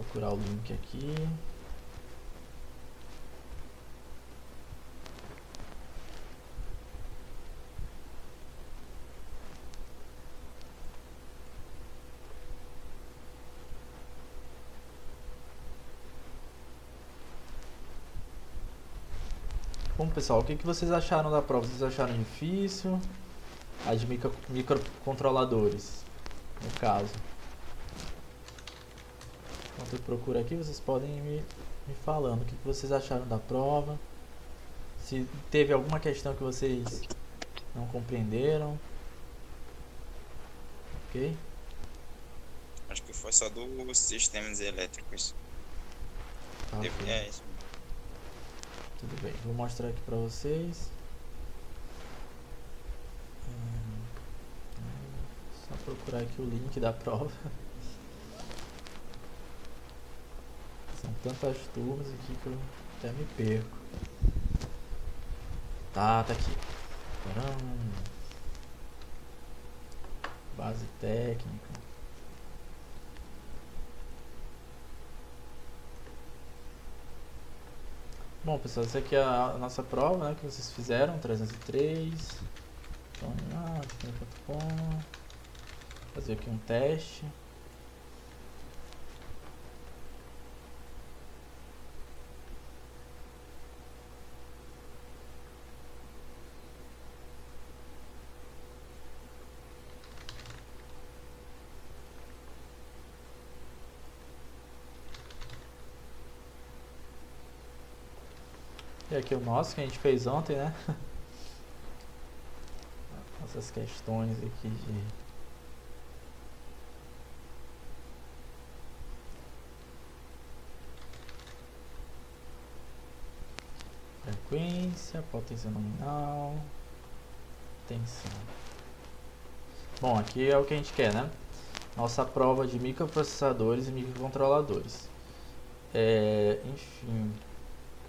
procurar o link aqui. Bom, pessoal, o que vocês acharam da prova? Vocês acharam difícil? A de microcontroladores, no caso. Enquanto eu procuro aqui, vocês podem ir me falando o que vocês acharam da prova. Se teve alguma questão que vocês não compreenderam. Ok? Acho que foi só dos sistemas elétricos. Tá, ok. É isso. Tudo bem. Vou mostrar aqui pra vocês. Só procurar aqui o link da prova. São tantas turmas aqui que eu até me perco. Tá aqui. Caramba. Base técnica. Bom, pessoal, essa aqui é a nossa prova, né, que vocês fizeram, 303. Então, vou fazer aqui um teste. E aqui o nosso que a gente fez ontem, né? Essas questões aqui de frequência, potência nominal, tensão. Bom, aqui é o que a gente quer, né? Nossa prova de microprocessadores e microcontroladores. Enfim,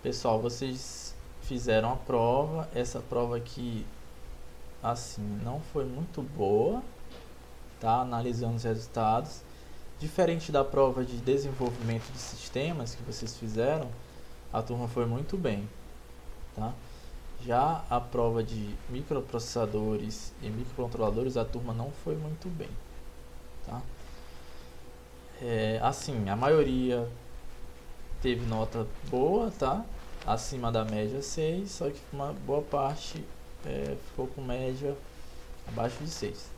pessoal, vocês fizeram a prova. Essa prova aqui, assim, não foi muito boa, tá? Analisando os resultados. Diferente da prova de desenvolvimento de sistemas que vocês fizeram, a turma foi muito bem, tá? Já a prova de microprocessadores e microcontroladores, a turma não foi muito bem, tá? Assim, a maioria teve nota boa, tá? Acima da média 6, só que uma boa parte ficou com média abaixo de 6,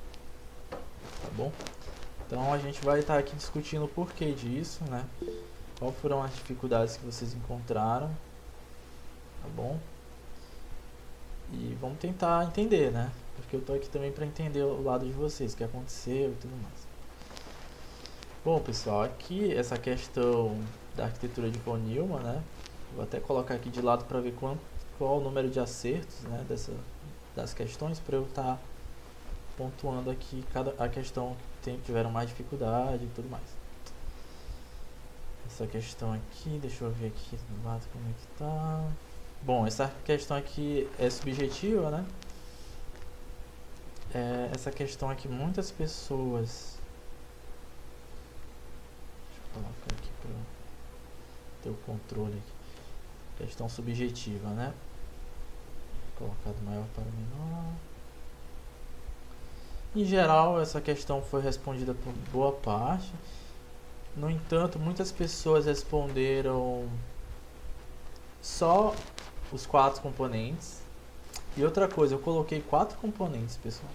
tá bom? Então a gente vai estar aqui discutindo o porquê disso, né? Qual foram as dificuldades que vocês encontraram, tá bom? E vamos tentar entender, né? Porque eu tô aqui também para entender o lado de vocês, o que aconteceu e tudo mais. Bom, pessoal, aqui essa questão da arquitetura de von Neumann, né? Vou até colocar aqui de lado para ver qual o número de acertos, né, das questões, para eu estar pontuando aqui a questão que tiveram mais dificuldade e tudo mais. Essa questão aqui, deixa eu ver aqui do lado como é que tá. Bom, essa questão aqui é subjetiva, né? Essa questão aqui, muitas pessoas... Deixa eu colocar aqui para ter o controle aqui. Questão subjetiva, né? Vou colocar do maior para o menor. Em geral, essa questão foi respondida por boa parte. No entanto, muitas pessoas responderam só os 4 componentes. E outra coisa, eu coloquei 4 componentes, pessoal.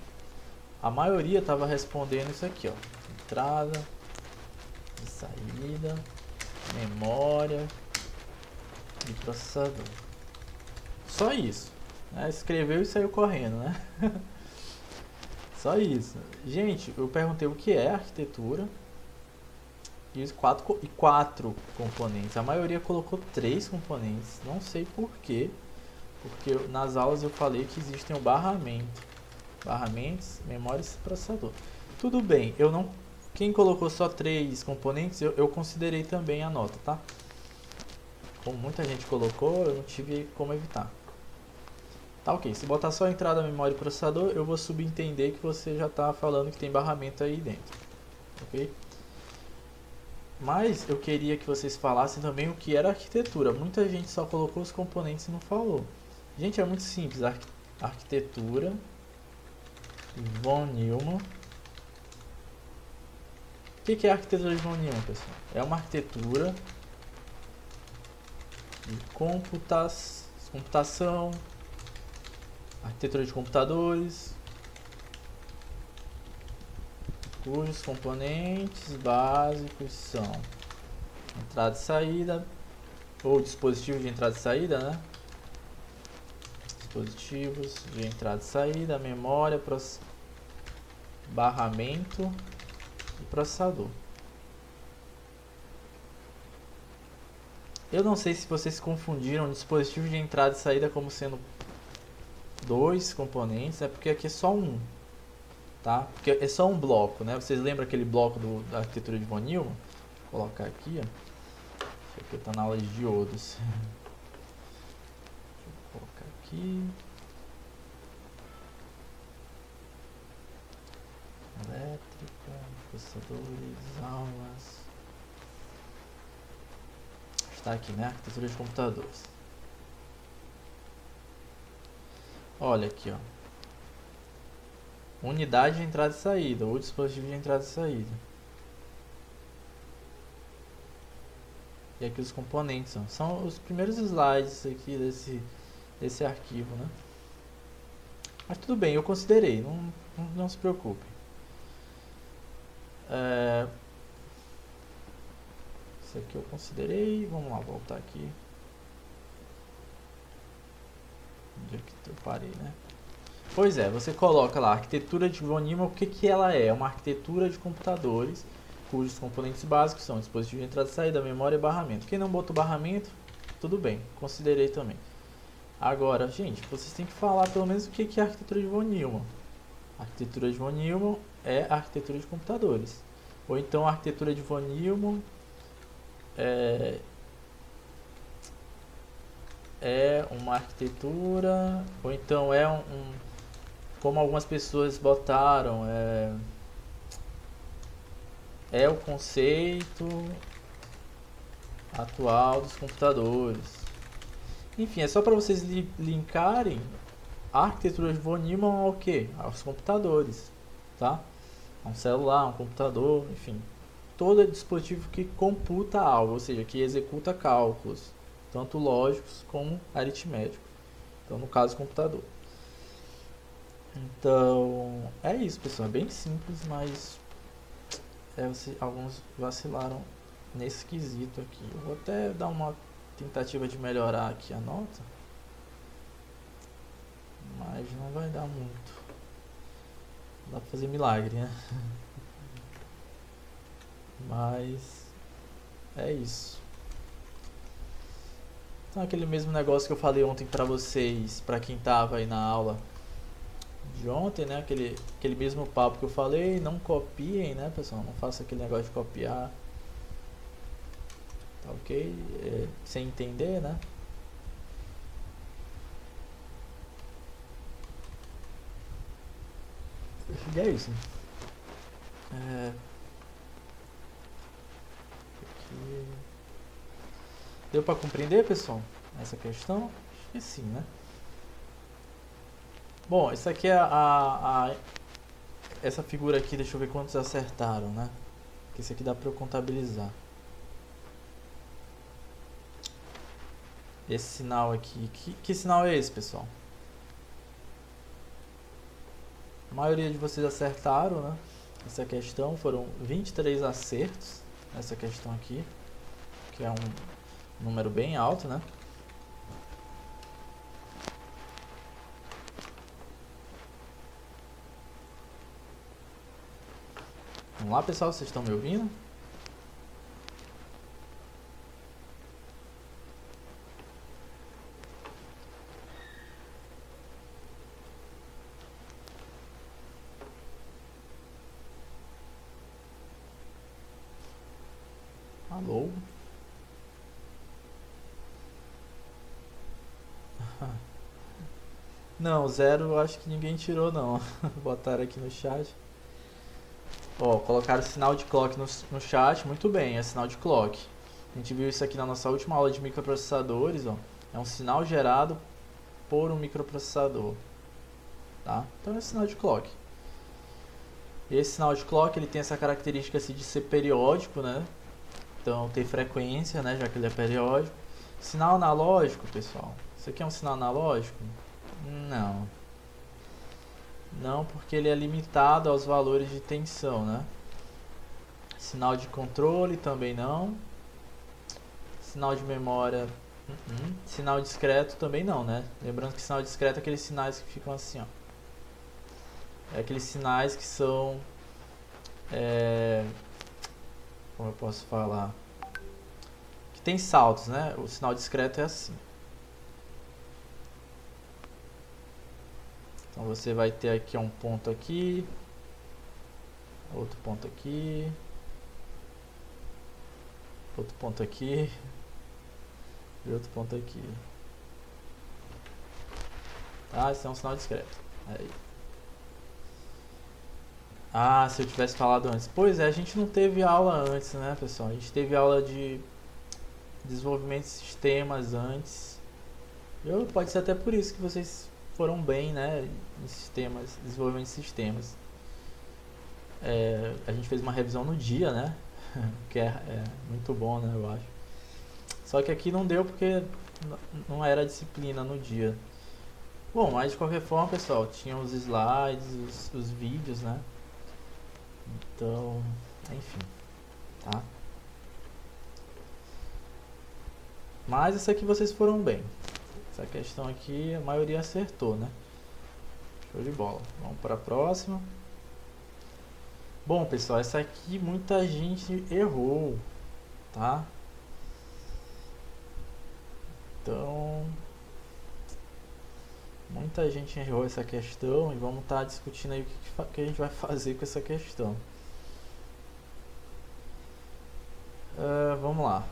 A maioria estava respondendo isso aqui, ó. Entrada, de saída, memória e processador. Só isso, né? Escreveu e saiu correndo, né? Só isso. Gente, eu perguntei o que é arquitetura. E os 4 componentes. A maioria colocou 3 componentes. Não sei porquê. Porque nas aulas eu falei que existem o barramento. Barramentos, memórias e processador. Tudo bem, quem colocou só 3 componentes, eu considerei também a nota, tá? Como muita gente colocou, eu não tive como evitar. Tá ok, se botar só entrada, memória e processador, eu vou subentender que você já está falando que tem barramento aí dentro. Ok? Mas eu queria que vocês falassem também o que era arquitetura. Muita gente só colocou os componentes e não falou. Gente, é muito simples. Arquitetura von Neumann. O que é a arquitetura de von Neumann, pessoal? É uma arquitetura de computação, arquitetura de computadores, cujos componentes básicos são entrada e saída, ou dispositivo de entrada e saída, né? Dispositivos de entrada e saída, memória, barramento e processador. Eu não sei se vocês confundiram dispositivo de entrada e saída como sendo dois componentes, é porque aqui é só um, tá? Porque é só um bloco, né? Vocês lembram aquele bloco da arquitetura de von Neumann? Vou colocar aqui, ó. Isso aqui tá na aula de diodos. Deixa eu colocar aqui. Elétrica, processadores, aulas. Está aqui, né? Arquitetura de computadores. Olha aqui, ó. Unidade de entrada e saída, ou dispositivo de entrada e saída. E aqui os componentes são os primeiros slides aqui desse arquivo, né? Mas tudo bem, eu considerei, não se preocupe. Isso aqui eu considerei. Vamos lá, voltar aqui. Onde é que eu parei, né? Pois é, você coloca lá, arquitetura de von Neumann, o que ela é? É uma arquitetura de computadores, cujos componentes básicos são dispositivo de entrada e saída, memória e barramento. Quem não botou barramento, tudo bem, considerei também. Agora, gente, vocês têm que falar pelo menos o que é a arquitetura de von Neumann. A arquitetura de von Neumann é a arquitetura de computadores. Ou então a arquitetura de von Neumann é uma arquitetura, ou então como algumas pessoas botaram, é o conceito atual dos computadores. Enfim, é só para vocês linkarem a arquitetura de von Neumann ao quê? Aos computadores, tá? A um celular, um computador, enfim. Todo dispositivo que computa algo, ou seja, que executa cálculos, tanto lógicos como aritméticos. Então, no caso, computador. Então, é isso, pessoal. É bem simples, mas alguns vacilaram nesse quesito aqui. Eu vou até dar uma tentativa de melhorar aqui a nota, mas não vai dar muito. Não dá pra fazer milagre, né? Mas é isso. Então, aquele mesmo negócio que eu falei ontem pra vocês, pra quem tava aí na aula de ontem, né? Aquele mesmo papo que eu falei, não copiem, né, pessoal? Não faça aquele negócio de copiar, tá ok? Sem entender, né? E é isso. Aqui. Deu pra compreender, pessoal, essa questão? Acho que sim, né? Bom, isso aqui é essa figura aqui, deixa eu ver quantos acertaram, né? Que isso aqui dá pra eu contabilizar. Esse sinal aqui, que sinal é esse, pessoal? A maioria de vocês acertaram, né? Essa questão, foram 23 acertos nessa questão aqui, que é um número bem alto, né? Vamos lá, pessoal, vocês estão me ouvindo? Alô? Não, zero eu acho que ninguém tirou não. Botaram aqui no chat. Ó, colocaram sinal de clock no chat, muito bem, é sinal de clock. A gente viu isso aqui na nossa última aula de microprocessadores, ó. É um sinal gerado por um microprocessador, tá? Então é sinal de clock. Esse sinal de clock ele tem essa característica assim, de ser periódico, né? Então ter frequência, né? Já que ele é periódico. Sinal analógico, pessoal. Isso aqui é um sinal analógico? Não. Não, porque ele é limitado aos valores de tensão, né? Sinal de controle também não. Sinal de memória, sinal discreto também não, né? Lembrando que sinal discreto é aqueles sinais que ficam assim, ó. É aqueles sinais que são, como eu posso falar? Que tem saltos, né? O sinal discreto é assim. Então você vai ter aqui um ponto aqui, outro ponto aqui, outro ponto aqui e outro ponto aqui. Tá? Esse é um sinal discreto. Aí. Ah, se eu tivesse falado antes. Pois é, a gente não teve aula antes, né, pessoal? A gente teve aula de desenvolvimento de sistemas antes. Pode ser até por isso que vocês foram bem, né, em sistemas, desenvolvimento de sistemas. A gente fez uma revisão no dia, né? Que é muito bom, né, eu acho. Só que aqui não deu porque não era disciplina no dia. Bom, mas de qualquer forma, pessoal, tinha os slides, os vídeos, né? Então, enfim, tá? Mas isso aqui vocês foram bem. Essa questão aqui a maioria acertou, né? Show de bola. Vamos para a próxima. Bom, pessoal, essa aqui muita gente errou, tá? Então, muita gente errou essa questão e vamos estar discutindo aí o que a gente vai fazer com essa questão. Vamos lá.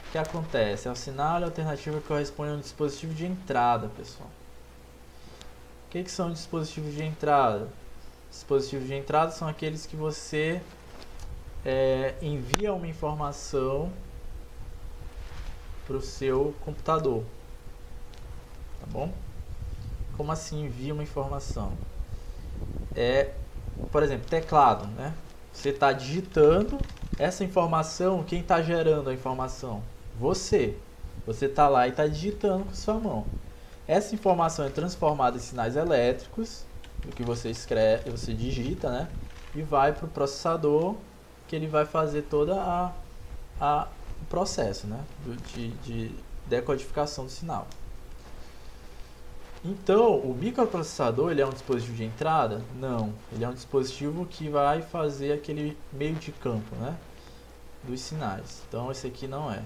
O que acontece? É o sinal e a alternativa que corresponde a um dispositivo de entrada, pessoal. O que são dispositivos de entrada? Dispositivos de entrada são aqueles que você envia uma informação para o seu computador. Tá bom? Como assim envia uma informação? Por exemplo, teclado, né? Você está digitando essa informação, quem está gerando a informação? Você. Você está lá e está digitando com sua mão. Essa informação é transformada em sinais elétricos, do que você escreve, você digita, né? E vai para o processador, que ele vai fazer toda o processo, né? De decodificação do sinal. Então, o microprocessador, ele é um dispositivo de entrada? Não, ele é um dispositivo que vai fazer aquele meio de campo, né, dos sinais. Então, esse aqui não é.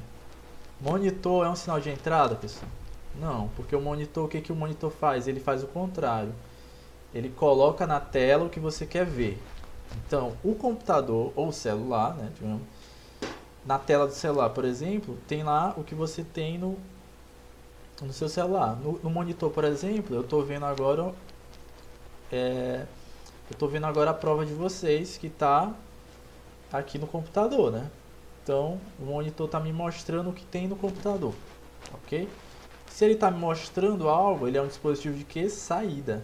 Monitor é um sinal de entrada, pessoal? Não, porque o monitor, o que o monitor faz? Ele faz o contrário. Ele coloca na tela o que você quer ver. Então, o computador ou o celular, né, digamos, na tela do celular, por exemplo, tem lá o que você tem no seu celular. No monitor, por exemplo, eu estou vendo agora a prova de vocês que está aqui no computador, né? Então, o monitor está me mostrando o que tem no computador, ok? Se ele está me mostrando algo, ele é um dispositivo de quê? Saída.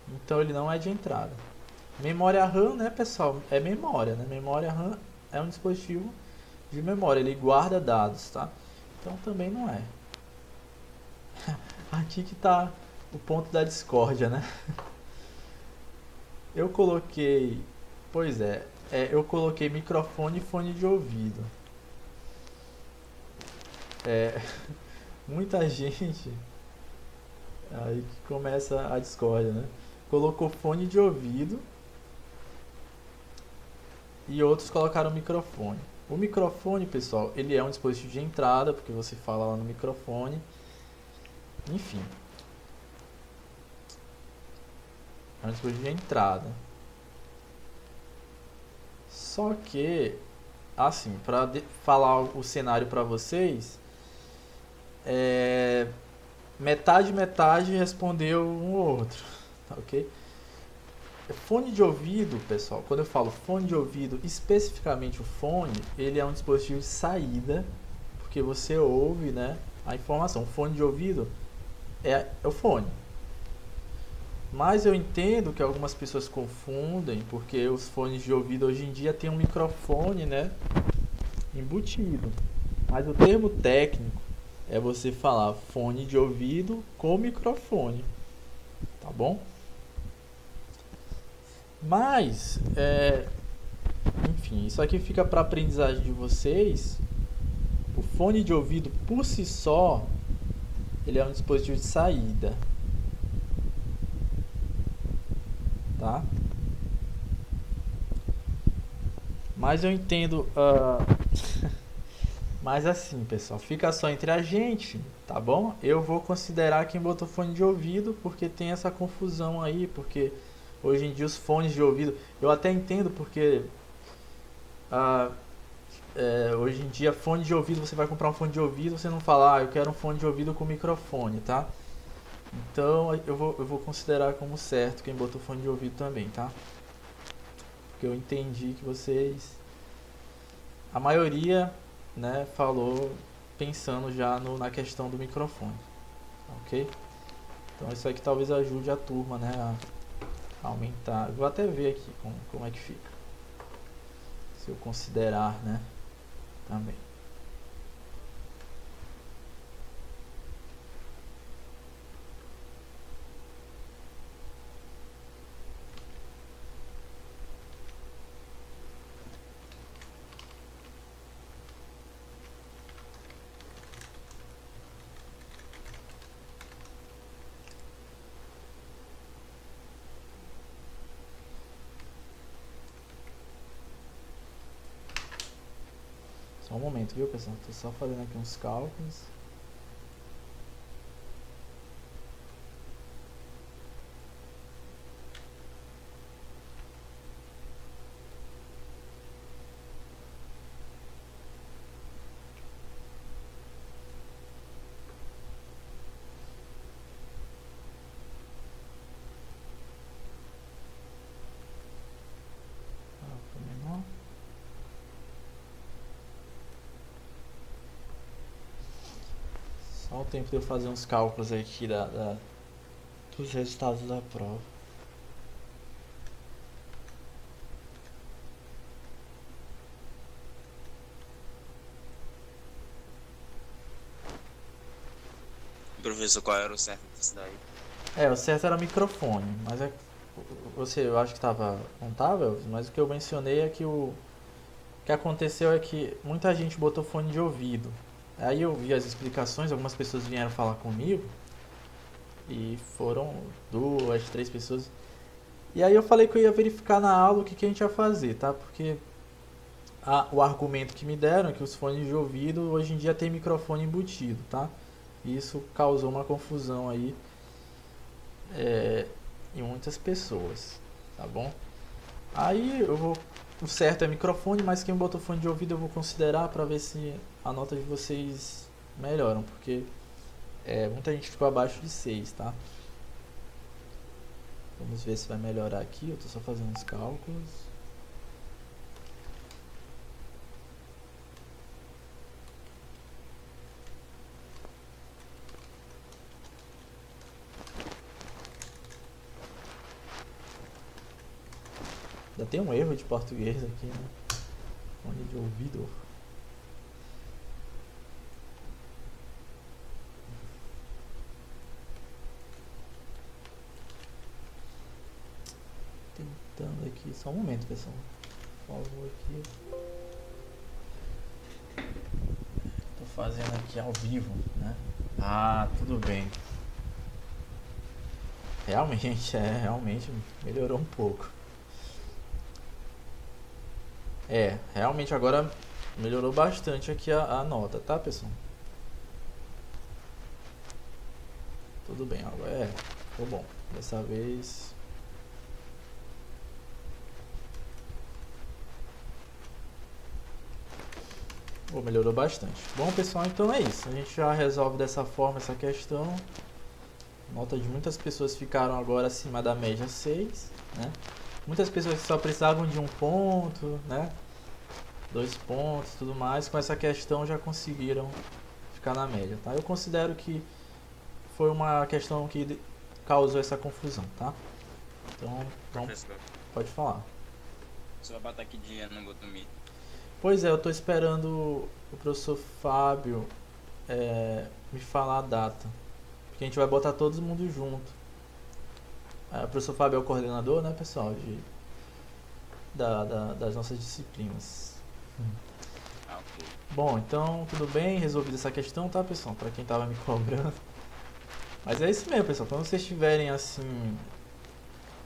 Então, ele não é de entrada. Memória RAM, né, pessoal? É memória, né? Memória RAM é um dispositivo de memória, ele guarda dados, tá? Então também não é. Aqui que tá o ponto da discórdia, né? Eu coloquei, eu coloquei microfone e fone de ouvido. Muita gente aí que começa a discórdia, né? Colocou fone de ouvido e outros colocaram microfone. O microfone, pessoal, ele é um dispositivo de entrada, porque você fala lá no microfone. Enfim. É um dispositivo de entrada. Só que, assim, para falar o cenário para vocês, metade respondeu um ou outro, ok? Fone de ouvido, pessoal, quando eu falo fone de ouvido, especificamente o fone, ele é um dispositivo de saída, porque você ouve, né, a informação. O fone de ouvido é o fone. Mas eu entendo que algumas pessoas confundem, porque os fones de ouvido hoje em dia tem um microfone, né, embutido. Mas o termo técnico é você falar fone de ouvido com microfone, tá bom? Mas, enfim, isso aqui fica para aprendizagem de vocês. O fone de ouvido por si só, ele é um dispositivo de saída, tá? Mas eu entendo, mas assim, pessoal, fica só entre a gente, tá bom? Eu vou considerar quem botou fone de ouvido, porque tem essa confusão aí, porque hoje em dia os fones de ouvido, eu até entendo porque ah, hoje em dia fone de ouvido, você vai comprar um fone de ouvido, você não fala, eu quero um fone de ouvido com microfone, tá? Então eu vou considerar como certo quem botou fone de ouvido também, tá? Porque eu entendi que vocês, a maioria, né, falou pensando já na questão do microfone, ok? Então isso aqui talvez ajude a turma, né, a aumentar. Eu vou até ver aqui como é que fica, se eu considerar, né, também. Só um momento, viu, pessoal? Tô só fazendo aqui uns cálculos. Só o tempo de eu fazer uns cálculos aqui dos resultados da prova. Professor, qual era o certo disso daí? O certo era microfone, mas eu acho que tava, não tava, mas o que eu mencionei é que o que aconteceu é que muita gente botou fone de ouvido. Aí eu vi as explicações, algumas pessoas vieram falar comigo e foram 2, 3 pessoas. E aí eu falei que eu ia verificar na aula o que a gente ia fazer, tá? Porque o argumento que me deram é que os fones de ouvido hoje em dia tem microfone embutido, tá? E isso causou uma confusão aí em muitas pessoas, tá bom? Aí o certo é microfone, mas quem botou fone de ouvido eu vou considerar para ver se a nota de vocês melhoram, porque muita gente ficou abaixo de 6, tá? Vamos ver se vai melhorar aqui, eu tô só fazendo uns cálculos. Ainda tem um erro de português aqui, né? Fone de ouvido. Tentando aqui, só um momento, pessoal. Por favor, aqui. Tô fazendo aqui ao vivo, né? Ah, tudo bem. Realmente melhorou um pouco. Realmente agora melhorou bastante aqui a nota, tá, pessoal? Tudo bem, agora ficou bom. Dessa vez. Melhorou bastante. Bom, pessoal, então é isso. A gente já resolve dessa forma essa questão. Nota de muitas pessoas ficaram agora acima da média 6, né? Muitas pessoas que só precisavam de 1 ponto, né? 2 pontos, tudo mais, com essa questão já conseguiram ficar na média, tá? Eu considero que foi uma questão que causou essa confusão, tá? Então, Professor, pode falar. você vai botar aqui dinheiro no Gotomir. Pois é, eu tô esperando o professor Fábio me falar a data. Porque a gente vai botar todo mundo junto. O professor Fábio é o coordenador, né, pessoal, das nossas disciplinas. Ah, ok. Bom, então, tudo bem, resolvida essa questão, tá, pessoal? Pra quem tava me cobrando. Mas é isso mesmo, pessoal. Quando vocês tiverem, assim,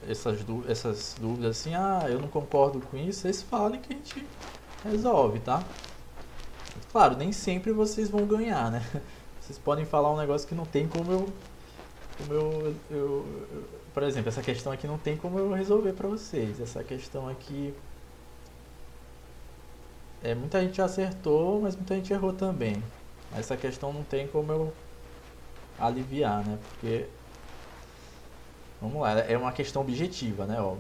essas dúvidas, assim, eu não concordo com isso, vocês falem que a gente resolve, tá? Claro, nem sempre vocês vão ganhar, né? Vocês podem falar um negócio que não tem por exemplo, essa questão aqui não tem como eu resolver pra vocês. Essa questão aqui, muita gente acertou, mas muita gente errou também. Essa questão não tem como eu aliviar, né? Porque, vamos lá, é uma questão objetiva, né? Ó,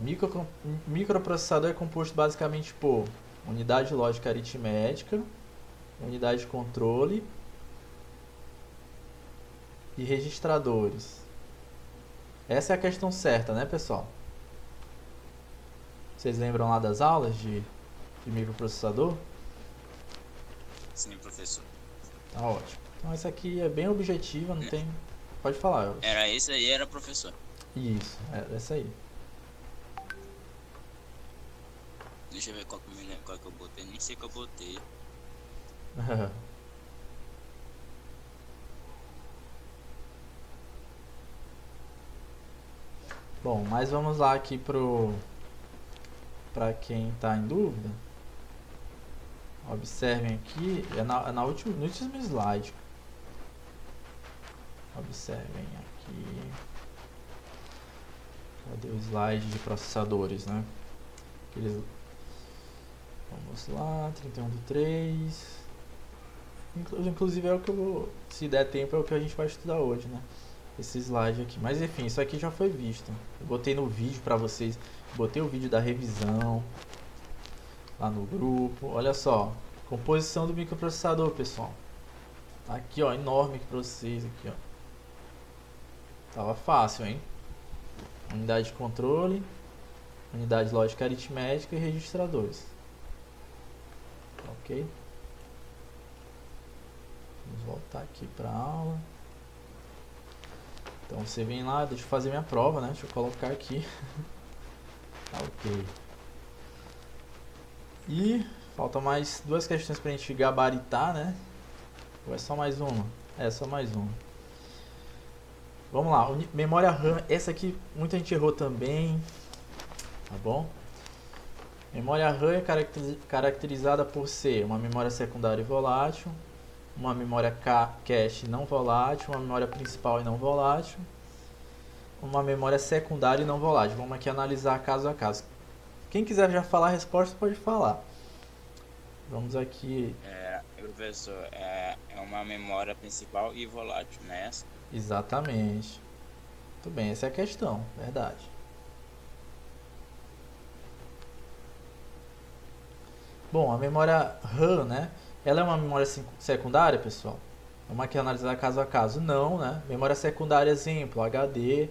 microprocessador é composto basicamente por unidade lógica aritmética, unidade de controle e registradores. Essa é a questão certa, né, pessoal? Vocês lembram lá das aulas de microprocessador? Sim, professor. Tá ótimo. Então essa aqui é bem objetiva, não tem... Pode falar, Elvis. Era isso aí, era professor. Isso, essa aí. Deixa eu ver qual que eu botei. Nem sei que eu botei. Bom, mas vamos lá aqui para quem está em dúvida. Observem aqui, no último slide. Observem aqui. Cadê o slide de processadores, né? Vamos lá, 31/3. Inclusive é o que eu vou, se der tempo, é o que a gente vai estudar hoje, né? Esse slide aqui. Mas enfim, isso aqui já foi visto. Eu botei no vídeo pra vocês. Botei o vídeo da revisão lá no grupo. Olha só. Composição do microprocessador, pessoal. Tá aqui, ó. Enorme aqui pra vocês. Aqui, ó. Tava fácil, hein? Unidade de controle. Unidade lógica aritmética e registradores. Ok? Vamos voltar aqui pra aula. Então você vem lá, deixa eu fazer minha prova, né? Deixa eu colocar aqui. Tá, ok. E falta mais 2 questões pra gente gabaritar, né? Ou é só mais uma? É, só mais uma. Vamos lá, memória RAM. Essa aqui muita gente errou também. Tá bom? Memória RAM é caracterizada por ser uma memória secundária e volátil, uma memória cache não volátil, uma memória principal e não volátil, uma memória secundária e não volátil. Vamos aqui analisar caso a caso. Quem quiser já falar a resposta pode falar. Vamos aqui. Professor, é uma memória principal e volátil, não é essa? Exatamente. Muito bem, essa é a questão, verdade. Bom, a memória RAM, né? Ela é uma memória secundária, pessoal? Vamos aqui analisar caso a caso. Não, né? Memória secundária, exemplo, HD,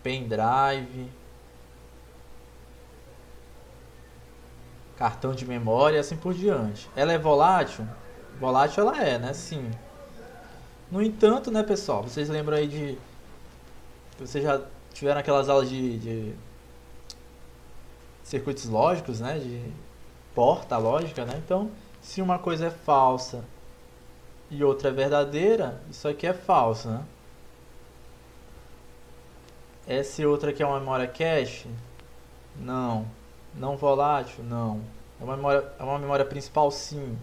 pendrive, cartão de memória e assim por diante. Ela é volátil? Volátil ela é, né? Sim. No entanto, né, pessoal? Vocês lembram aí de... Vocês já tiveram aquelas aulas de circuitos lógicos, né? De porta lógica, né? Então, se uma coisa é falsa e outra é verdadeira, isso aqui é falso, né? Essa outra aqui é uma memória cache? Não. Não volátil? Não. É uma memória principal? Sim.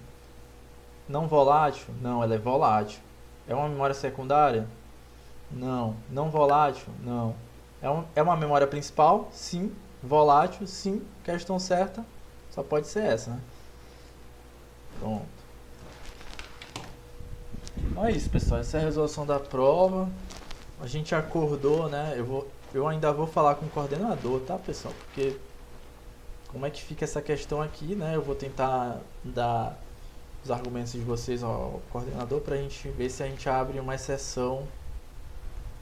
Não volátil? Não, ela é volátil. É uma memória secundária? Não. Não volátil? Não. É uma memória principal? Sim. Volátil? Sim. Questão certa? Só pode ser essa, né? Pronto. Então é isso, pessoal. Essa é a resolução da prova. A gente acordou, né? Eu ainda vou falar com o coordenador, tá, pessoal? Porque como é que fica essa questão aqui, né? Eu vou tentar dar os argumentos de vocês ao coordenador pra gente ver se a gente abre uma exceção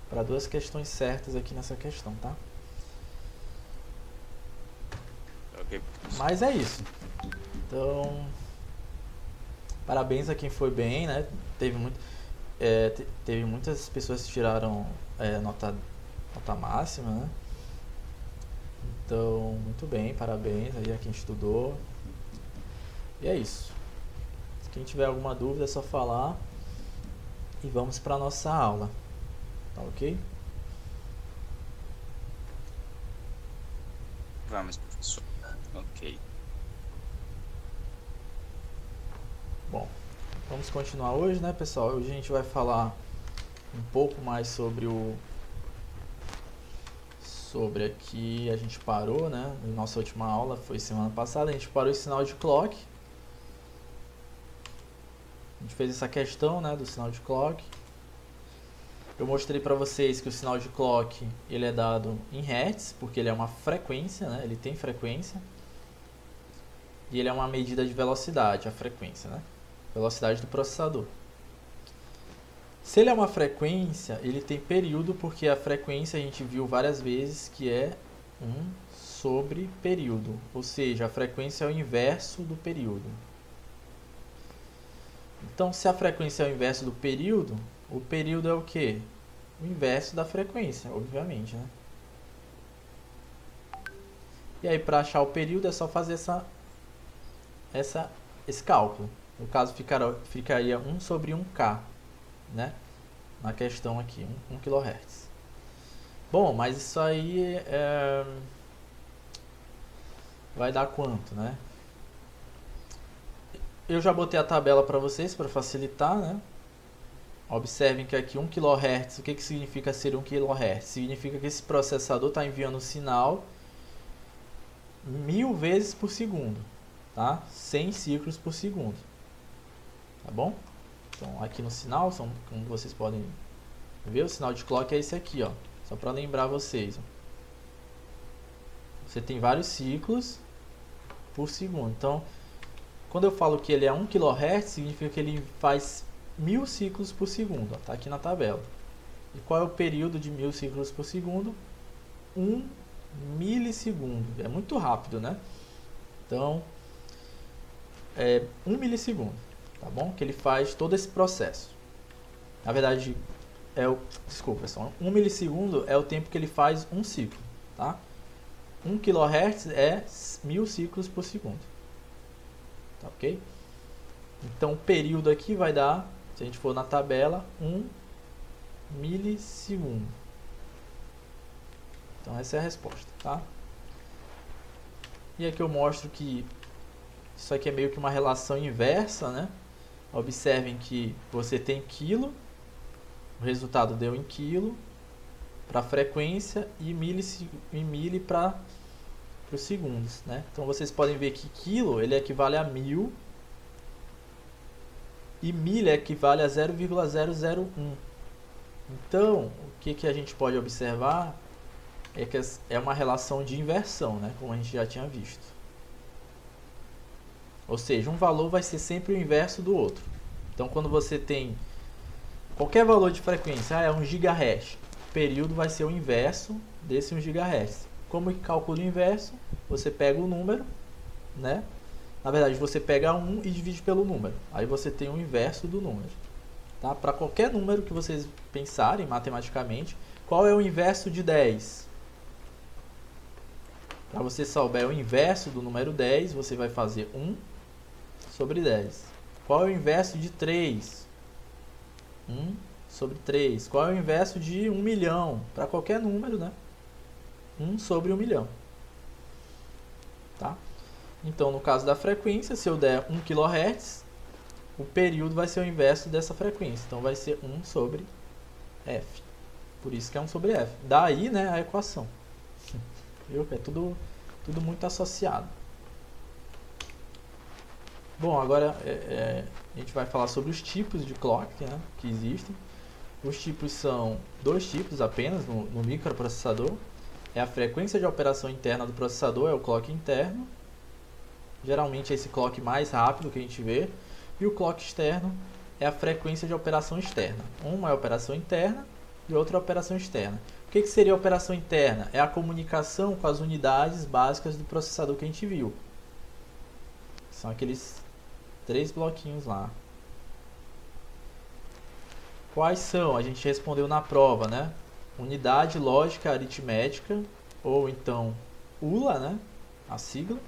para duas questões certas aqui nessa questão, tá? Ok. Mas é isso. Então, parabéns a quem foi bem, né? Teve muitas pessoas que tiraram nota máxima, né? Então, muito bem, parabéns aí a quem estudou. E é isso. Se quem tiver alguma dúvida é só falar e vamos para nossa aula. Tá ok? Vamos, professor. Ok. Bom, vamos continuar hoje, né, pessoal? Hoje a gente vai falar um pouco mais sobre aqui a gente parou, né? Nossa última aula foi semana passada, a gente parou em sinal de clock. A gente fez essa questão, né, do sinal de clock. Eu mostrei para vocês que o sinal de clock ele é dado em hertz, porque ele é uma frequência, né? Ele tem frequência. E ele é uma medida de velocidade, a frequência, né? Velocidade do processador. Se ele é uma frequência, ele tem período, porque a frequência a gente viu várias vezes que é 1 sobre período. Ou seja, a frequência é o inverso do período. Então, se a frequência é o inverso do período, o período é o quê? O inverso da frequência, obviamente, né? E aí, para achar o período, é só fazer esse cálculo. No caso, ficaria 1 sobre 1K, né? Na questão aqui, 1 kHz. Bom, mas isso aí vai dar quanto, né? Eu já botei a tabela para vocês, para facilitar, né? Observem que aqui 1 kHz, o que significa ser 1 kHz? Significa que esse processador está enviando o sinal 1000 vezes por segundo, tá? 100 ciclos por segundo, tá bom? Então aqui no sinal, como vocês podem ver, o sinal de clock é esse aqui, ó. Só para lembrar vocês. Ó. Você tem vários ciclos por segundo. Então, quando eu falo que ele é 1 kHz, significa que ele faz 1000 ciclos por segundo. Está aqui na tabela. E qual é o período de 1000 ciclos por segundo? 1 milissegundo. É muito rápido, né? Então, é 1 milissegundo. Tá bom? Que ele faz todo esse processo. Na verdade, desculpa, pessoal. 1 milissegundo é o tempo que ele faz um ciclo. Tá? 1 kHz é 1000 ciclos por segundo. Tá ok? Então, o período aqui vai dar, se a gente for na tabela, 1 milissegundo. Então, essa é a resposta, tá? E aqui eu mostro que isso aqui é meio que uma relação inversa, né? Observem que você tem quilo, o resultado deu em quilo para frequência e mili para os segundos, né? Então, vocês podem ver que quilo ele equivale a 1000 e milha equivale a 0,001. Então, o que a gente pode observar é que é uma relação de inversão, né? Como a gente já tinha visto. Ou seja, um valor vai ser sempre o inverso do outro. Então, quando você tem qualquer valor de frequência, é 1 GHz, o período vai ser o inverso desse 1 GHz. Como que calcula o inverso? Você pega o número, né? Na verdade, você pega 1 e divide pelo número. Aí você tem o inverso do número. Tá? Para qualquer número que vocês pensarem matematicamente, qual é o inverso de 10? Para você souber o inverso do número 10, você vai fazer 1 sobre 10. Qual é o inverso de 3? 1 sobre 3. Qual é o inverso de 1 milhão? Para qualquer número, né? 1 sobre 1 milhão. Tá? Então, no caso da frequência, se eu der 1 kHz, o período vai ser o inverso dessa frequência. Então, vai ser 1 sobre f. Por isso que é 1 sobre f. Daí, né, a equação. Viu? É tudo muito associado. Bom, agora a gente vai falar sobre os tipos de clock, né, que existem. Os tipos são dois tipos apenas no microprocessador. É a frequência de operação interna do processador, é o clock interno. Geralmente é esse clock mais rápido que a gente vê. E o clock externo é a frequência de operação externa. Uma é a operação interna e outra é a operação externa. O que seria a operação interna? É a comunicação com as unidades básicas do processador que a gente viu. São aqueles 3 bloquinhos lá. Quais são? A gente respondeu na prova, né? Unidade lógica aritmética, ou então ULA, né? A sigla.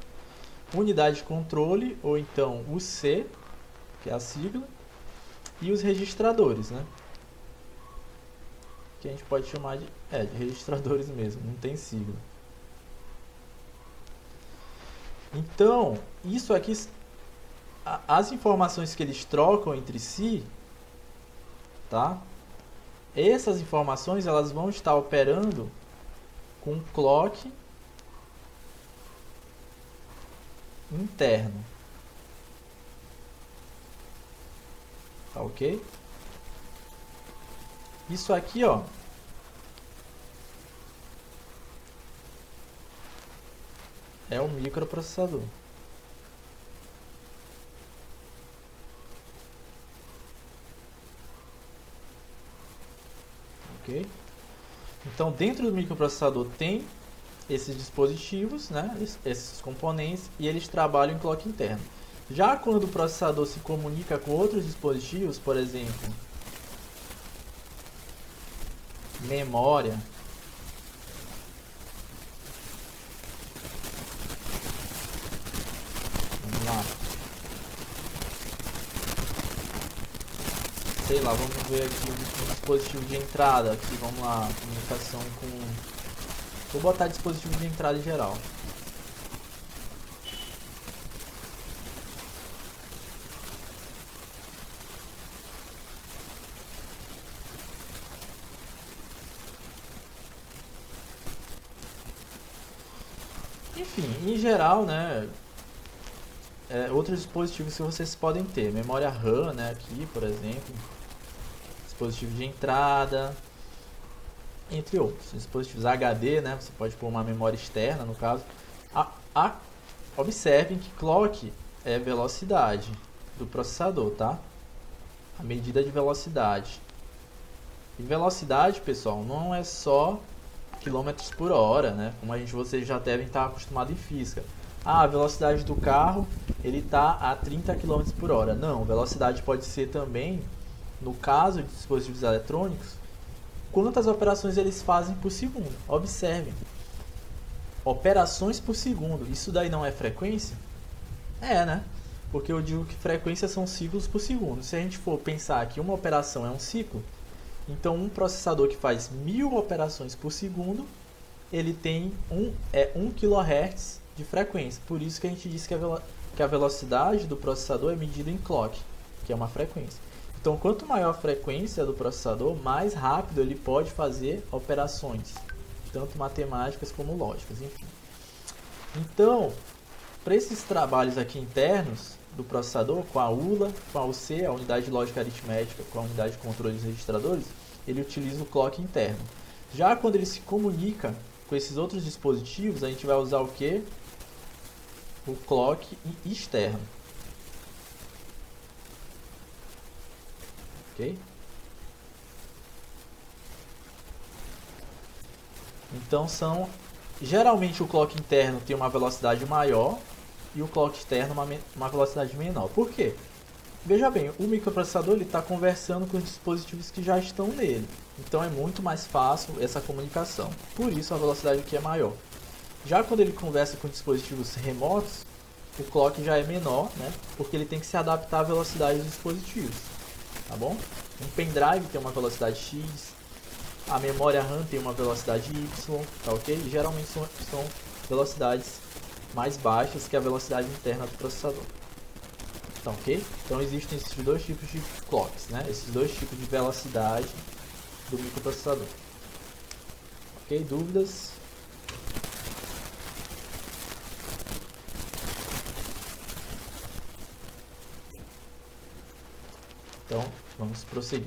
Unidade de controle, ou então UC, que é a sigla. E os registradores, né? Que a gente pode chamar de registradores mesmo, não tem sigla. Então, isso aqui, as informações que eles trocam entre si, tá? Essas informações elas vão estar operando com clock interno. Tá ok? Isso aqui, ó, é um microprocessador. Ok? Então, dentro do microprocessador tem esses dispositivos, né, esses componentes, e eles trabalham em clock interno. Já quando o processador se comunica com outros dispositivos, por exemplo, memória, vamos lá, sei lá, vamos ver aqui o dispositivo de entrada, aqui, vamos lá, comunicação com, vou botar dispositivo de entrada em geral. Enfim, em geral, né, outros dispositivos que vocês podem ter, memória RAM, né, aqui, por exemplo, dispositivo de entrada, entre outros, dispositivos HD, né, você pode pôr uma memória externa, no caso. Observem que clock é velocidade do processador, tá? A medida de velocidade. E velocidade, pessoal, não é só quilômetros por hora, né? Como vocês já devem estar acostumados em física. A velocidade do carro, ele está a 30 km por hora. Não, velocidade pode ser também, no caso de dispositivos eletrônicos, quantas operações eles fazem por segundo. Observem. Operações por segundo. Isso daí não é frequência? É, né? Porque eu digo que frequência são ciclos por segundo. Se a gente for pensar que uma operação é um ciclo, então um processador que faz 1000 operações por segundo, ele tem 1 kHz de frequência. Por isso que a gente diz que a velocidade do processador é medida em clock, que é uma frequência. Então, quanto maior a frequência do processador, mais rápido ele pode fazer operações, tanto matemáticas como lógicas, enfim. Então, para esses trabalhos aqui internos do processador, com a ULA, com a UC, a unidade de lógica aritmética, com a unidade de controle dos registradores, ele utiliza o clock interno. Já quando ele se comunica com esses outros dispositivos, a gente vai usar o que? O clock externo. Ok? Então geralmente o clock interno tem uma velocidade maior e o clock externo uma velocidade menor. Por quê? Veja bem, o microprocessador está conversando com os dispositivos que já estão nele. Então é muito mais fácil essa comunicação. Por isso a velocidade aqui é maior. Já quando ele conversa com dispositivos remotos, o clock já é menor, né? Porque ele tem que se adaptar à velocidade dos dispositivos. Tá bom? Um pendrive tem uma velocidade X, a memória RAM tem uma velocidade Y, tá ok? E geralmente são velocidades mais baixas que a velocidade interna do processador. Tá ok? Então existem esses dois tipos de clocks, né? Esses dois tipos de velocidade do microprocessador. Ok? Dúvidas? Então, vamos prosseguir.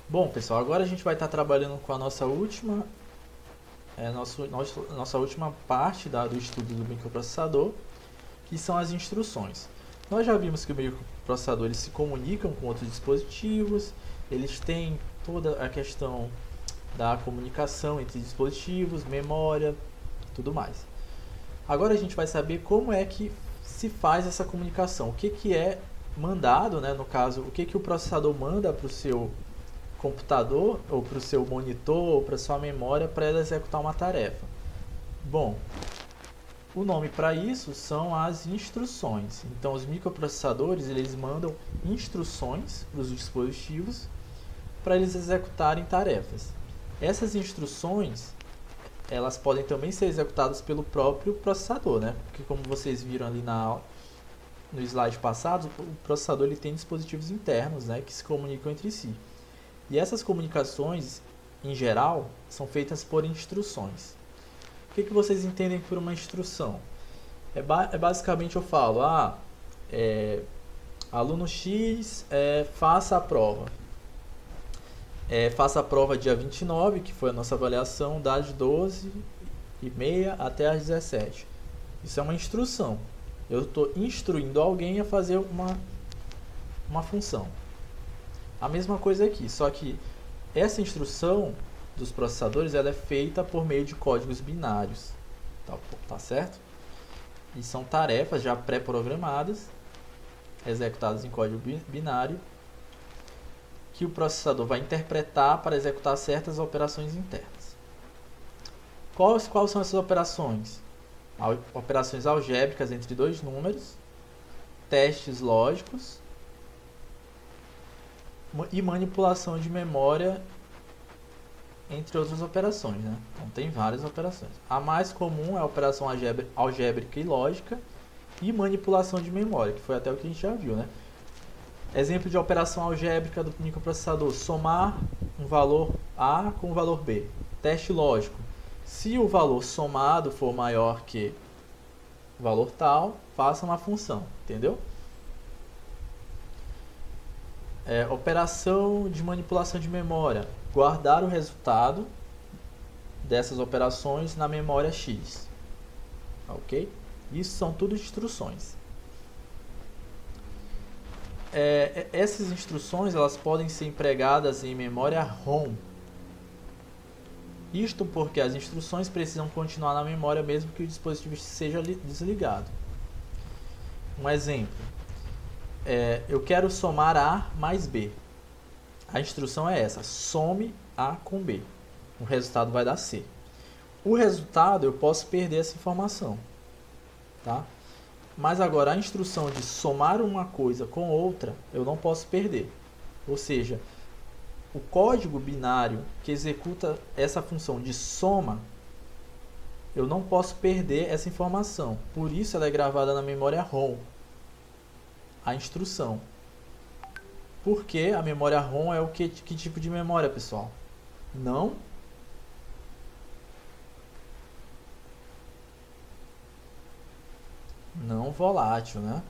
Bom, pessoal, agora a gente vai estar trabalhando com a nossa última parte do estudo do microprocessador, que são as instruções. Nós já vimos que o microprocessador eles se comunicam com outros dispositivos, eles têm toda a questão da comunicação entre dispositivos, memória, tudo mais. Agora a gente vai saber como é que se faz essa comunicação, o que é mandado, né? No caso, o que o processador manda para o seu computador, ou para o seu monitor, ou para a sua memória, para ela executar uma tarefa. Bom, o nome para isso são as instruções. Então, os microprocessadores eles mandam instruções para os dispositivos para eles executarem tarefas. Essas instruções elas podem também ser executadas pelo próprio processador, né? Porque como vocês viram ali no slide passado, o processador ele tem dispositivos internos, né, que se comunicam entre si. E essas comunicações, em geral, são feitas por instruções. O que vocês entendem por uma instrução? Basicamente eu falo, aluno X, faça a prova. Faça a prova dia 29, que foi a nossa avaliação, das 12h30 até as 17h. Isso é uma instrução. Eu estou instruindo alguém a fazer uma função. A mesma coisa aqui, só que essa instrução dos processadores ela é feita por meio de códigos binários. Tá certo? E são tarefas já pré-programadas, executadas em código binário, que o processador vai interpretar para executar certas operações internas. Quais são essas operações? Operações algébricas entre dois números, testes lógicos e manipulação de memória, entre outras operações, né? Então tem várias operações. A mais comum é a operação algébrica e lógica e manipulação de memória, que foi até o que a gente já viu, né? Exemplo de operação algébrica do microprocessador: somar um valor A com um valor B. Teste lógico: se o valor somado for maior que o valor tal, faça uma função, entendeu? Operação de manipulação de memória: guardar o resultado dessas operações na memória X. Ok? Isso são tudo instruções. Essas instruções elas podem ser empregadas em memória ROM. Isto porque as instruções precisam continuar na memória mesmo que o dispositivo seja desligado. Um exemplo: eu quero somar A mais B. A instrução é essa: some A com B. O resultado vai dar C. O resultado eu posso perder essa informação, tá? Mas agora a instrução de somar uma coisa com outra eu não posso perder. Ou seja, o código binário que executa essa função de soma, eu não posso perder essa informação. Por isso ela é gravada na memória ROM, a instrução. Porque a memória ROM é que tipo de memória, pessoal? Não volátil, né?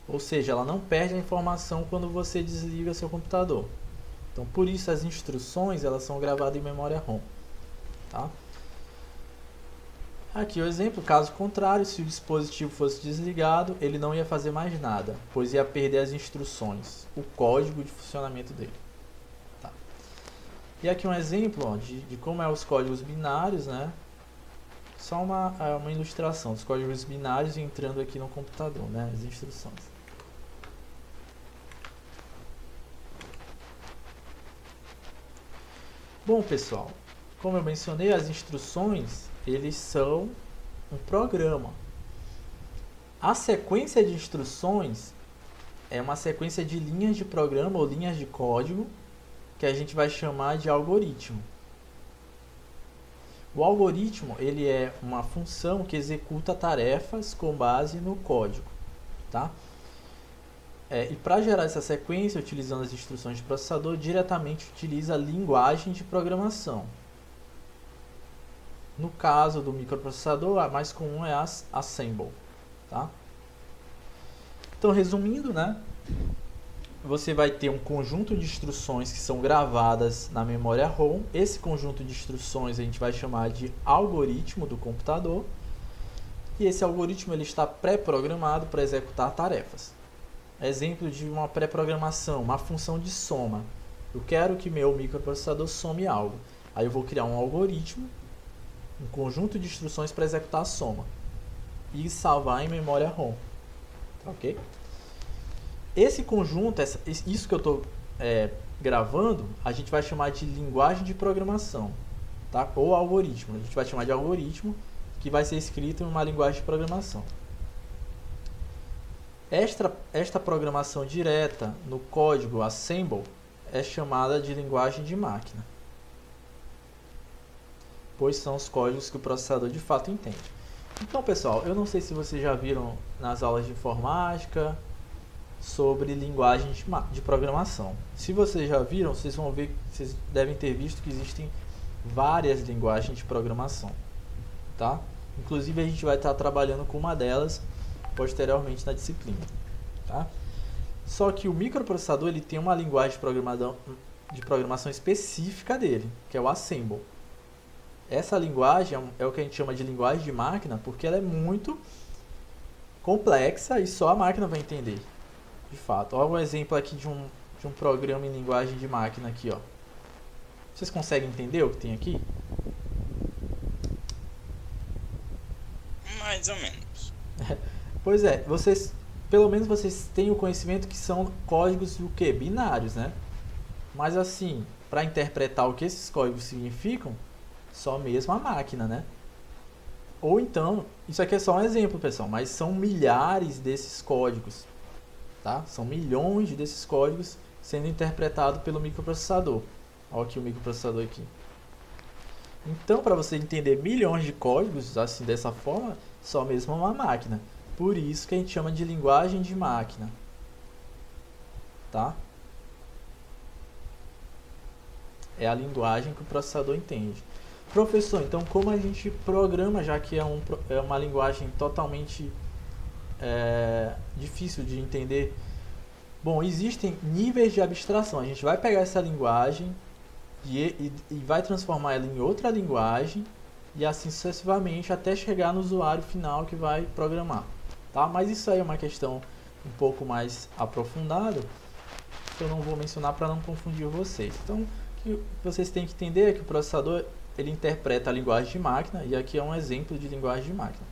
Ou seja, ela não perde a informação quando você desliga seu computador. Então, por isso as instruções elas são gravadas em memória ROM, tá? Aqui o exemplo: caso contrário, se o dispositivo fosse desligado, ele não ia fazer mais nada, pois ia perder as instruções, o código de funcionamento dele. Tá. E aqui um exemplo de como os códigos binários, né? Só uma ilustração dos códigos binários entrando aqui no computador, né? As instruções. Bom, pessoal, como eu mencionei, as instruções eles são um programa. A sequência de instruções é uma sequência de linhas de programa ou linhas de código que a gente vai chamar de algoritmo. O algoritmo ele é uma função que executa tarefas com base no código, tá? E para gerar essa sequência, utilizando as instruções de processador, diretamente utiliza a linguagem de programação. No caso do microprocessador, a mais comum é a Assembly, tá? Então, resumindo, né? Você vai ter um conjunto de instruções que são gravadas na memória ROM. Esse conjunto de instruções a gente vai chamar de algoritmo do computador. E esse algoritmo ele está pré-programado para executar tarefas. Exemplo de uma pré-programação, uma função de soma. Eu quero que meu microprocessador some algo. Aí eu vou criar um algoritmo, um conjunto de instruções para executar a soma e salvar em memória ROM. Ok? Esse conjunto, isso que eu estou gravando, a gente vai chamar de linguagem de programação, tá? Ou algoritmo. A gente vai chamar de algoritmo, que vai ser escrito em uma linguagem de programação. Esta programação direta no código Assemble é chamada de linguagem de máquina, pois são os códigos que o processador de fato entende. Então, pessoal, eu não sei se vocês já viram nas aulas de informática sobre linguagem de programação. Se vocês já viram, vocês vão ver, vocês devem ter visto que existem várias linguagens de programação, tá? Inclusive a gente vai estar trabalhando com uma delas posteriormente na disciplina, tá? Só que o microprocessador ele tem uma linguagem de programação específica dele, que é o Assemble. Essa linguagem é o que a gente chama de linguagem de máquina, porque ela é muito complexa e só a máquina vai entender, de fato. Olha um exemplo aqui de um programa em linguagem de máquina aqui, ó. Vocês conseguem entender o que tem aqui? Mais ou menos. Pois é, pelo menos vocês têm o conhecimento que são códigos o quê? Binários, né? Mas assim, para interpretar o que esses códigos significam, só mesmo a máquina, né? Ou então, isso aqui é só um exemplo, pessoal, mas são milhares desses códigos, tá? São milhões desses códigos sendo interpretados pelo microprocessador. Olha aqui o microprocessador aqui. Então, para você entender milhões de códigos, assim, dessa forma, só mesmo uma máquina. Por isso que a gente chama de linguagem de máquina, tá? É a linguagem que o processador entende. Professor, então como a gente programa, já que é uma linguagem totalmente difícil de entender? Bom, existem níveis de abstração. A gente vai pegar essa linguagem e vai transformar ela em outra linguagem e assim sucessivamente até chegar no usuário final que vai programar, tá? Mas isso aí é uma questão um pouco mais aprofundada que eu não vou mencionar para não confundir vocês. Então, o que vocês têm que entender é que o processador ele interpreta a linguagem de máquina, e aqui é um exemplo de linguagem de máquina.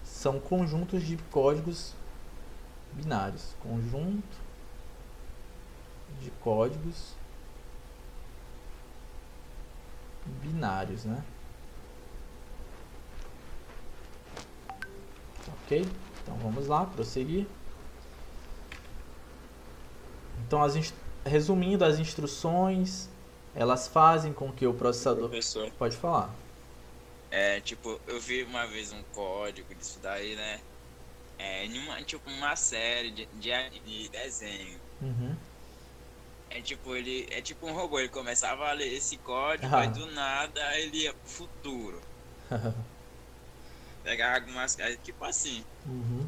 São conjuntos de códigos binários. Conjunto de códigos binários, né? Ok? Então vamos lá, prosseguir. Então, resumindo, as instruções, elas fazem com que o processador... Professor, Pode falar. tipo, eu vi uma vez um código disso daí, né? Tipo, uma série de desenho. Uhum. É tipo um robô, ele começava a ler esse código, aí do nada ele ia pro futuro. Pegava algumas coisas, tipo assim. Uhum.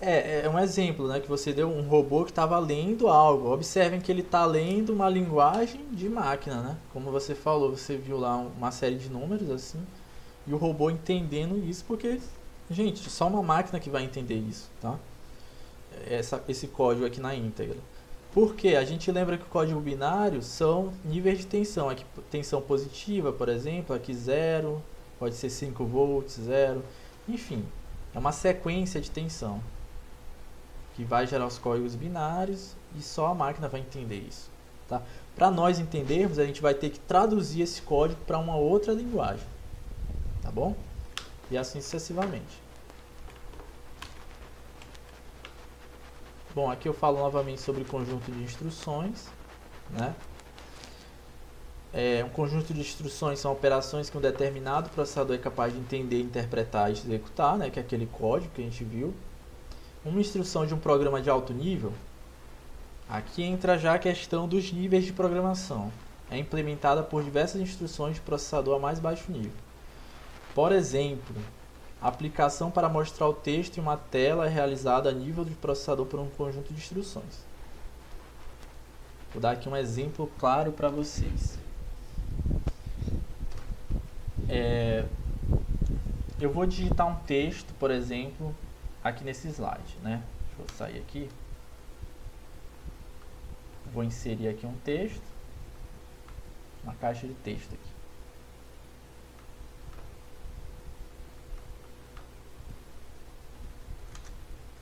É um exemplo, né, que você deu um robô que estava lendo algo. Observem que ele está lendo uma linguagem de máquina, né? Como você falou, você viu lá uma série de números assim, e o robô entendendo isso, porque, gente, só uma máquina que vai entender isso, tá? Esse código aqui na íntegra. Porque a gente lembra que o código binário são níveis de tensão. Aqui tensão positiva, por exemplo, aqui 0, pode ser 5 volts, 0, enfim, é uma sequência de tensão que vai gerar os códigos binários e só a máquina vai entender isso, tá? Para nós entendermos, a gente vai ter que traduzir esse código para uma outra linguagem, tá bom? E assim sucessivamente. Bom, aqui eu falo novamente sobre conjunto de instruções, né? Um conjunto de instruções são operações que um determinado processador é capaz de entender, interpretar e executar, né? Que é aquele código que a gente viu. Uma instrução de um programa de alto nível, aqui entra já a questão dos níveis de programação. É implementada por diversas instruções de processador a mais baixo nível. Por exemplo, A aplicação para mostrar o texto em uma tela é realizada a nível do processador por um conjunto de instruções. Vou dar aqui um exemplo claro para vocês. Eu vou digitar um texto, por exemplo, aqui nesse slide, né? Deixa eu sair aqui. Vou inserir aqui um texto, uma caixa de texto aqui.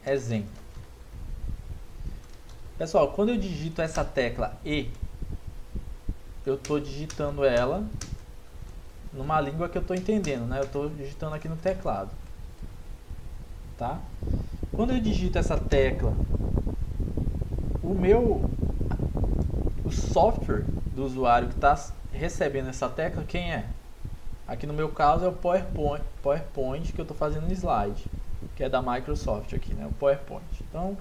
Exemplo. Pessoal, quando eu digito essa tecla E, eu estou digitando ela numa língua que eu estou entendendo, né? Eu estou digitando aqui no teclado, tá? Quando eu digito essa tecla, o software do usuário que está recebendo essa tecla, quem é? Aqui no meu caso é o PowerPoint que eu estou fazendo no slide, que é da Microsoft aqui, né? O PowerPoint. Então,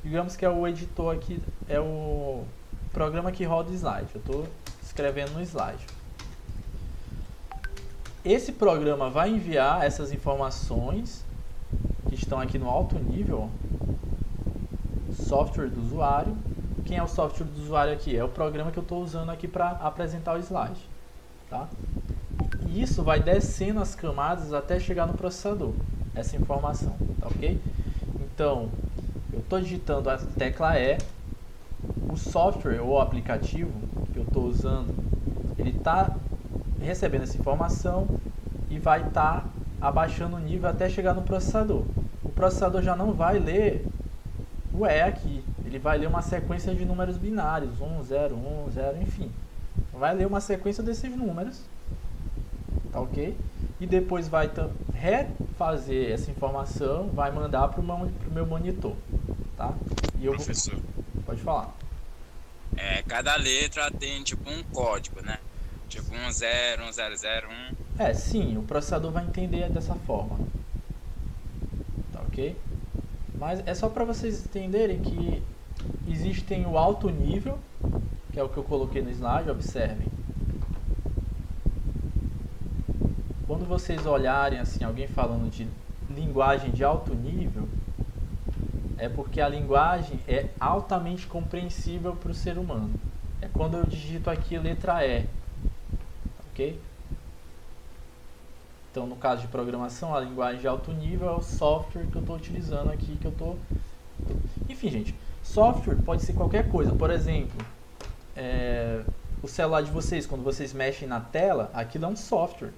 digamos que é o editor aqui, é o programa que roda o slide. Eu estou escrevendo no slide. Esse programa vai enviar essas informações que estão aqui no alto nível, software do usuário. Quem é o software do usuário aqui? É o programa que eu estou usando aqui para apresentar o slide, tá? E isso vai descendo as camadas até chegar no processador, essa informação, tá ok? Então, eu estou digitando a tecla E, o software ou aplicativo que eu estou usando, ele está recebendo essa informação e vai estar abaixando o nível até chegar no processador. O processador já não vai ler o E aqui, ele vai ler uma sequência de números binários, 1, 0, 1, 0, enfim. Vai ler uma sequência desses números, tá ok? E depois vai refazer essa informação, vai mandar para o meu monitor, tá? E eu Professor, pode falar. cada letra tem tipo um código, né? Tipo 1, 0, 1, 0, 0, 1. Sim, o processador vai entender dessa forma, tá ok? Mas é só para vocês entenderem que existem o alto nível, que é o que eu coloquei no slide, observem. Quando vocês olharem assim, alguém falando de linguagem de alto nível, é porque a linguagem é altamente compreensível para o ser humano. É quando eu digito aqui a letra E, ok? Então, no caso de programação, a linguagem de alto nível é o software que eu estou utilizando aqui, que eu estou... Enfim, gente, software pode ser qualquer coisa. Por exemplo, o celular de vocês, quando vocês mexem na tela, aquilo é um software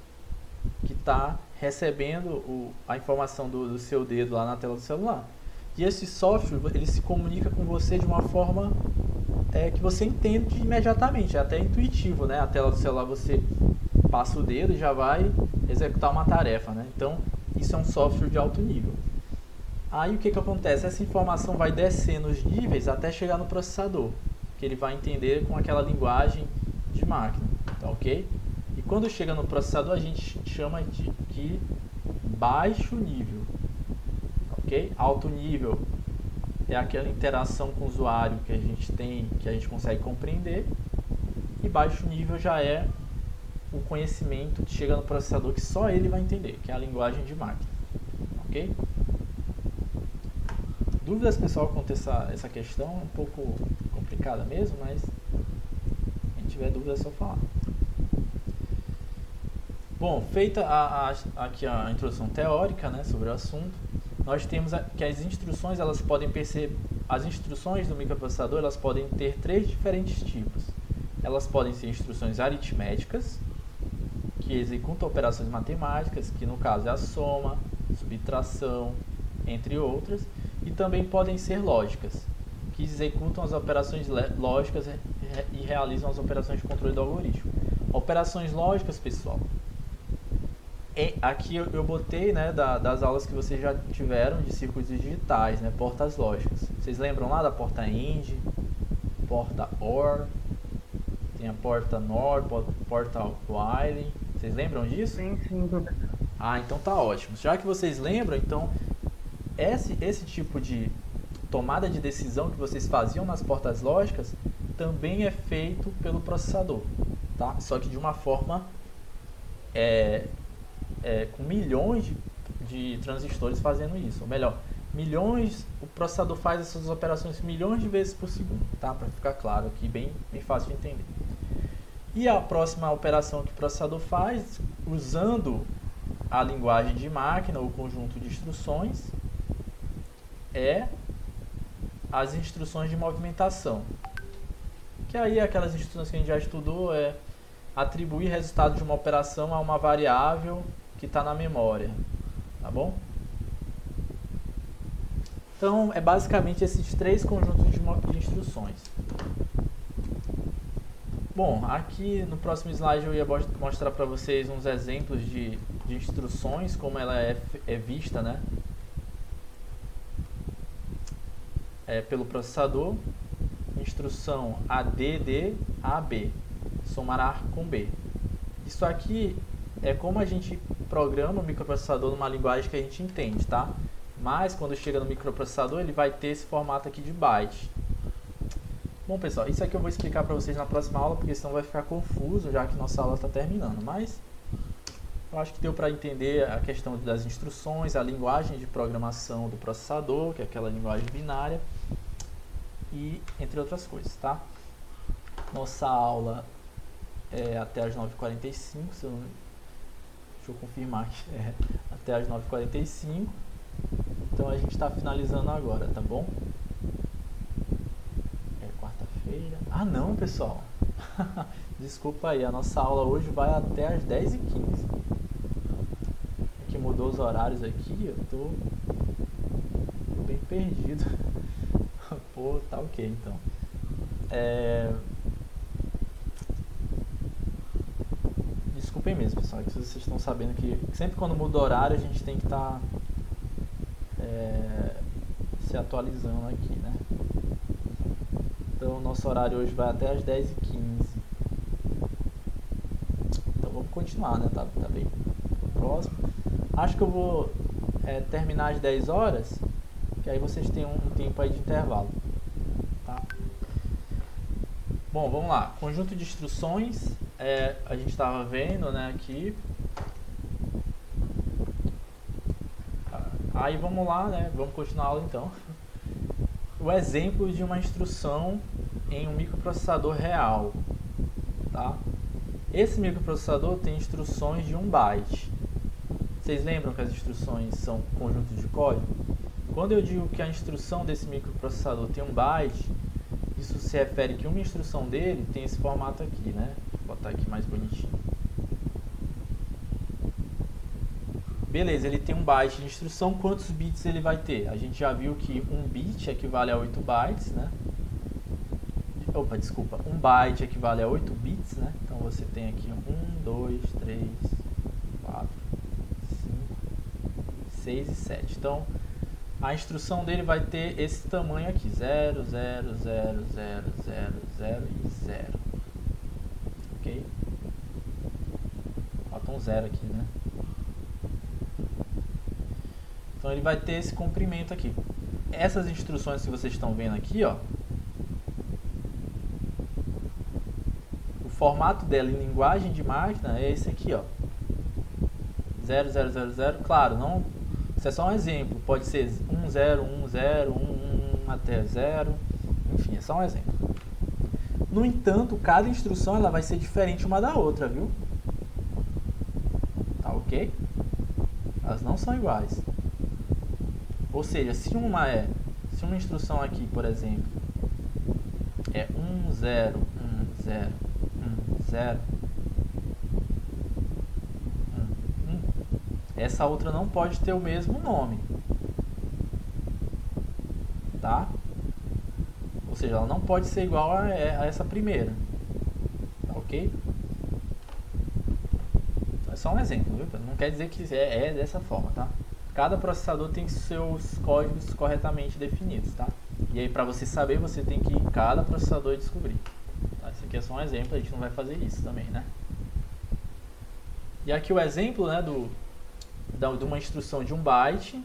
que está recebendo a informação do seu dedo lá na tela do celular. E esse software, ele se comunica com você de uma forma que você entende imediatamente, é até intuitivo, né? A tela do celular você passa o dedo e já vai executar uma tarefa, né? Então, isso é um software de alto nível. Aí o que acontece? Essa informação vai descendo os níveis até chegar no processador, que ele vai entender com aquela linguagem de máquina, tá ok? E quando chega no processador, a gente chama de baixo nível, ok? Alto nível é aquela interação com o usuário que a gente tem, que a gente consegue compreender, e baixo nível já é o conhecimento que chega no processador que só ele vai entender, que é a linguagem de máquina, ok? Dúvidas, pessoal, quanto a essa questão? É um pouco complicada mesmo, mas quem tiver dúvida é só falar. Bom, feita aqui a introdução teórica, né, sobre o assunto, nós temos que as instruções, elas podem as instruções do microprocessador, elas podem ter três diferentes tipos. Elas podem ser instruções aritméticas, que executam operações matemáticas, que no caso é a soma, subtração, entre outras, e também podem ser lógicas, que executam as operações lógicas e realizam as operações de controle do algoritmo. Operações lógicas, pessoal, aqui eu botei, né, das aulas que vocês já tiveram de circuitos digitais, né, portas lógicas. Vocês lembram lá da porta AND, porta OR, tem a porta NOR, porta while. Vocês lembram disso? Sim, professor. Então tá ótimo. Já que vocês lembram, então esse tipo de tomada de decisão que vocês faziam nas portas lógicas também é feito pelo processador, tá? Só que de uma forma com milhões de transistores fazendo isso. Ou melhor, o processador faz essas operações milhões de vezes por segundo, tá? Para ficar claro aqui, bem fácil de entender. E a próxima operação que o processador faz, usando a linguagem de máquina, ou conjunto de instruções, é as instruções de movimentação. Que aí aquelas instruções que a gente já estudou é atribuir resultado de uma operação a uma variável que está na memória, tá bom? Então, é basicamente esses três conjuntos de instruções. Bom, aqui no próximo slide eu ia mostrar para vocês uns exemplos de instruções, como ela é vista, né? Pelo processador. Instrução ADD AB, somar A com B. Isso aqui é como a gente programa o microprocessador numa linguagem que a gente entende, tá? Mas quando chega no microprocessador ele vai ter esse formato aqui de byte. Bom pessoal, isso aqui eu vou explicar para vocês na próxima aula, porque senão vai ficar confuso, já que nossa aula está terminando. Mas eu acho que deu para entender a questão das instruções, a linguagem de programação do processador, que é aquela linguagem binária, e entre outras coisas, tá? Nossa aula é até as 9h45, deixa eu confirmar que é até as 9h45. Então a gente está finalizando agora, tá bom? É quarta-feira. Ah não, pessoal! Desculpa aí, a nossa aula hoje vai até as 10h15. É que mudou os horários aqui, eu tô bem perdido. Pô, tá ok então. Desculpem mesmo, pessoal, que vocês estão sabendo que sempre quando muda o horário a gente tem que estar se atualizando aqui, né? Então o nosso horário hoje vai até as 10h15. Então vamos continuar, né? Tá bem próximo. Acho que eu vou terminar às 10 horas, que aí vocês têm um tempo aí de intervalo. Tá? Bom, vamos lá. Conjunto de instruções, a gente estava vendo, né, aqui. Aí vamos lá, né? Vamos continuar a aula então. O exemplo de uma instrução em um microprocessador real, tá? Esse microprocessador tem instruções de 1 byte. Vocês lembram que as instruções são conjuntos de código? Quando eu digo que a instrução desse microprocessador tem 1 byte, isso se refere que uma instrução dele tem esse formato aqui, né? Vou botar aqui mais bonitinho. Beleza, ele tem 1 byte de instrução, quantos bits ele vai ter? A gente já viu que 1 bit equivale a 8 bytes, né? Opa, desculpa, 1 byte equivale a 8 bits, né? Então você tem aqui 1, 2, 3, 4, 5, 6 e 7. Então, a instrução dele vai ter esse tamanho aqui, 0, 0, 0, 0, 0, 0 e 0. Ok? Falta um 0 aqui, né? Então ele vai ter esse comprimento aqui. Essas instruções que vocês estão vendo aqui, ó, o formato dela em linguagem de máquina é esse aqui, ó. 0, 0, 0, 0. Claro, não, isso é só um exemplo. Pode ser 1, 0, 1, 0, 1, 1 até 0. Enfim, é só um exemplo. No entanto, cada instrução ela vai ser diferente uma da outra, viu? Tá ok? Elas não são iguais. Ou seja, se uma instrução aqui, por exemplo, é 1, 0, 1, 0, 1, 0, 1, 1, essa outra não pode ter o mesmo nome. Tá? Ou seja, ela não pode ser igual a essa primeira. Tá ok? É só um exemplo, viu? Não quer dizer que é dessa forma, tá? Cada processador tem seus códigos corretamente definidos, tá? E aí, para você saber, você tem que ir em cada processador e descobrir. Tá? Esse aqui é só um exemplo, a gente não vai fazer isso também, né? E aqui o exemplo, né, de uma instrução de 1 byte,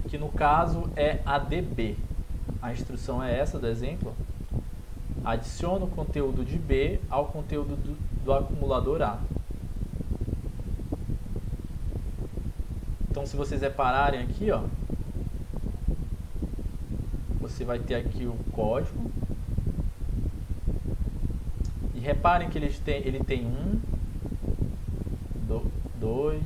que no caso é ADB. A instrução é essa do exemplo. Adiciona o conteúdo de B ao conteúdo do acumulador A. Então, se vocês repararem aqui, ó, você vai ter aqui o código. E reparem que ele tem 1, 2,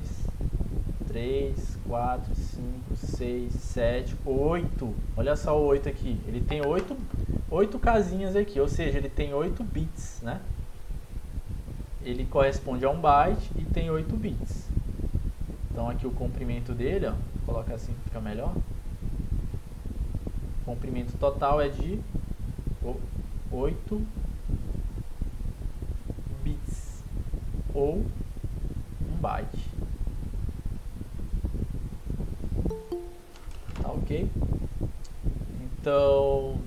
3, 4, 5, 6, 7, 8. Olha só o 8 aqui. Ele tem 8 casinhas aqui, ou seja, ele tem 8 bits, né? Ele corresponde a 1 byte e tem 8 bits. Então aqui o comprimento dele, ó, vou colocar assim que fica melhor. O comprimento total é de 8 bits ou 1 byte. Tá ok? Então,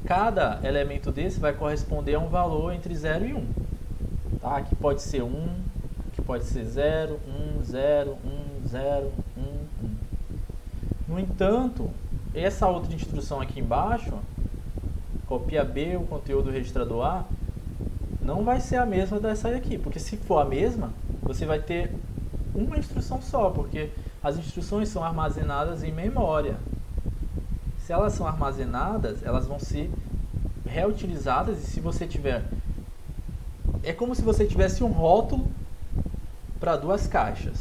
cada elemento desse vai corresponder a um valor entre 0 e 1. Tá? Aqui pode ser 1, aqui pode ser 0, 1, 0, 1, 0, 1, 1. No entanto, essa outra instrução aqui embaixo, copia B, o conteúdo do registrador A, não vai ser a mesma dessa aqui, porque se for a mesma, você vai ter uma instrução só, porque as instruções são armazenadas em memória. Se elas são armazenadas, elas vão ser reutilizadas, e se você tiver... É como se você tivesse um rótulo para 2 caixas.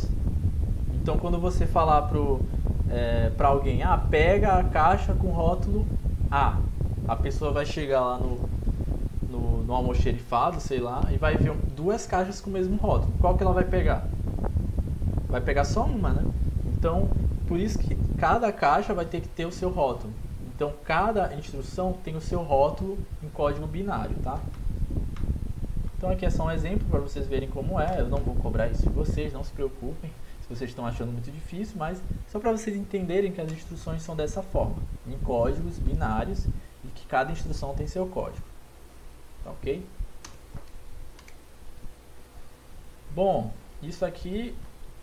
Então, quando você falar para alguém, pega a caixa com rótulo A, a pessoa vai chegar lá no almoxerifado, sei lá, e vai ver 2 caixas com o mesmo rótulo. Qual que ela vai pegar? Vai pegar só uma, né? Então, por isso que cada caixa vai ter que ter o seu rótulo. Então, cada instrução tem o seu rótulo em código binário, tá? Então, aqui é só um exemplo para vocês verem como é. Eu não vou cobrar isso de vocês, não se preocupem se vocês estão achando muito difícil, mas só para vocês entenderem que as instruções são dessa forma, em códigos binários, e que cada instrução tem seu código. Tá ok? Bom, isso aqui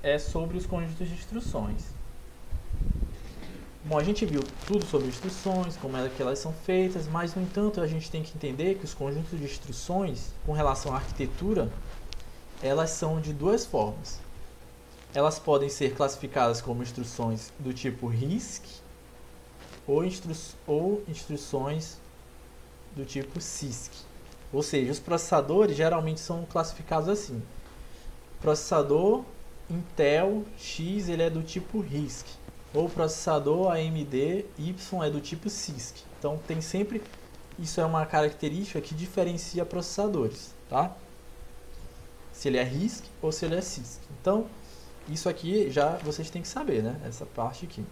é sobre os conjuntos de instruções. Bom, a gente viu tudo sobre instruções, como é que elas são feitas, mas, no entanto, a gente tem que entender que os conjuntos de instruções, com relação à arquitetura, elas são de 2 formas. Elas podem ser classificadas como instruções do tipo RISC ou instruções do tipo CISC. Ou seja, os processadores geralmente são classificados assim. Processador Intel X, ele é do tipo RISC. Ou processador AMD Y é do tipo CISC. Então tem sempre, isso é uma característica que diferencia processadores, tá? Se ele é RISC ou se ele é CISC. Então isso aqui já vocês têm que saber, né? Essa parte aqui.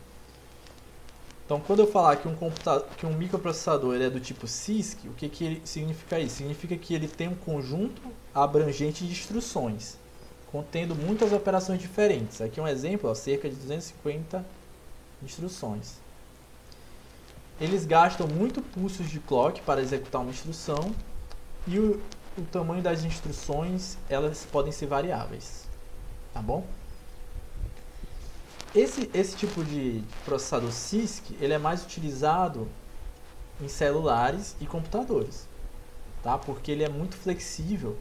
Então quando eu falar que um microprocessador ele é do tipo CISC, o que significa isso? Significa que ele tem um conjunto abrangente de instruções, contendo muitas operações diferentes. Aqui é um exemplo, ó, cerca de 250 instruções. Eles gastam muito pulsos de clock para executar uma instrução, e o tamanho das instruções, elas podem ser variáveis. Tá bom? Esse tipo de processador CISC, ele é mais utilizado em celulares e computadores, tá? Porque ele é muito flexível.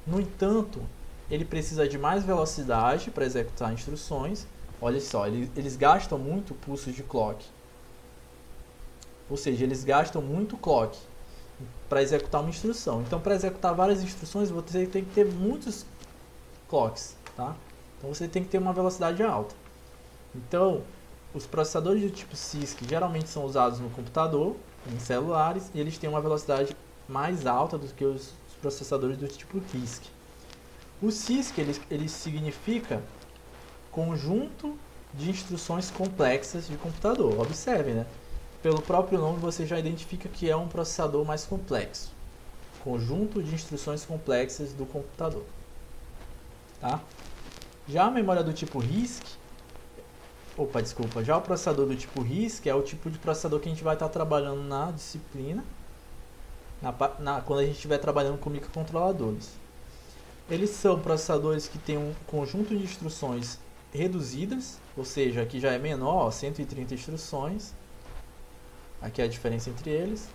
No entanto, ele precisa de mais velocidade para executar instruções. Olha só, eles gastam muito pulsos de clock. Ou seja, eles gastam muito clock para executar uma instrução. Então, para executar várias instruções, você tem que ter muitos clocks, tá? Então, você tem que ter uma velocidade alta. Então, os processadores do tipo CISC geralmente são usados no computador, em celulares, e eles têm uma velocidade mais alta do que os processadores do tipo RISC. O CISC, ele significa conjunto de instruções complexas de computador. Observe, né? Pelo próprio nome você já identifica que é um processador mais complexo. Conjunto de instruções complexas do computador. Tá? Já a memória do tipo RISC, já o processador do tipo RISC é o tipo de processador que a gente vai estar trabalhando na disciplina, quando a gente estiver trabalhando com microcontroladores. Eles são processadores que têm um conjunto de instruções reduzidas, ou seja, aqui já é menor, 130 instruções. Aqui é a diferença entre eles.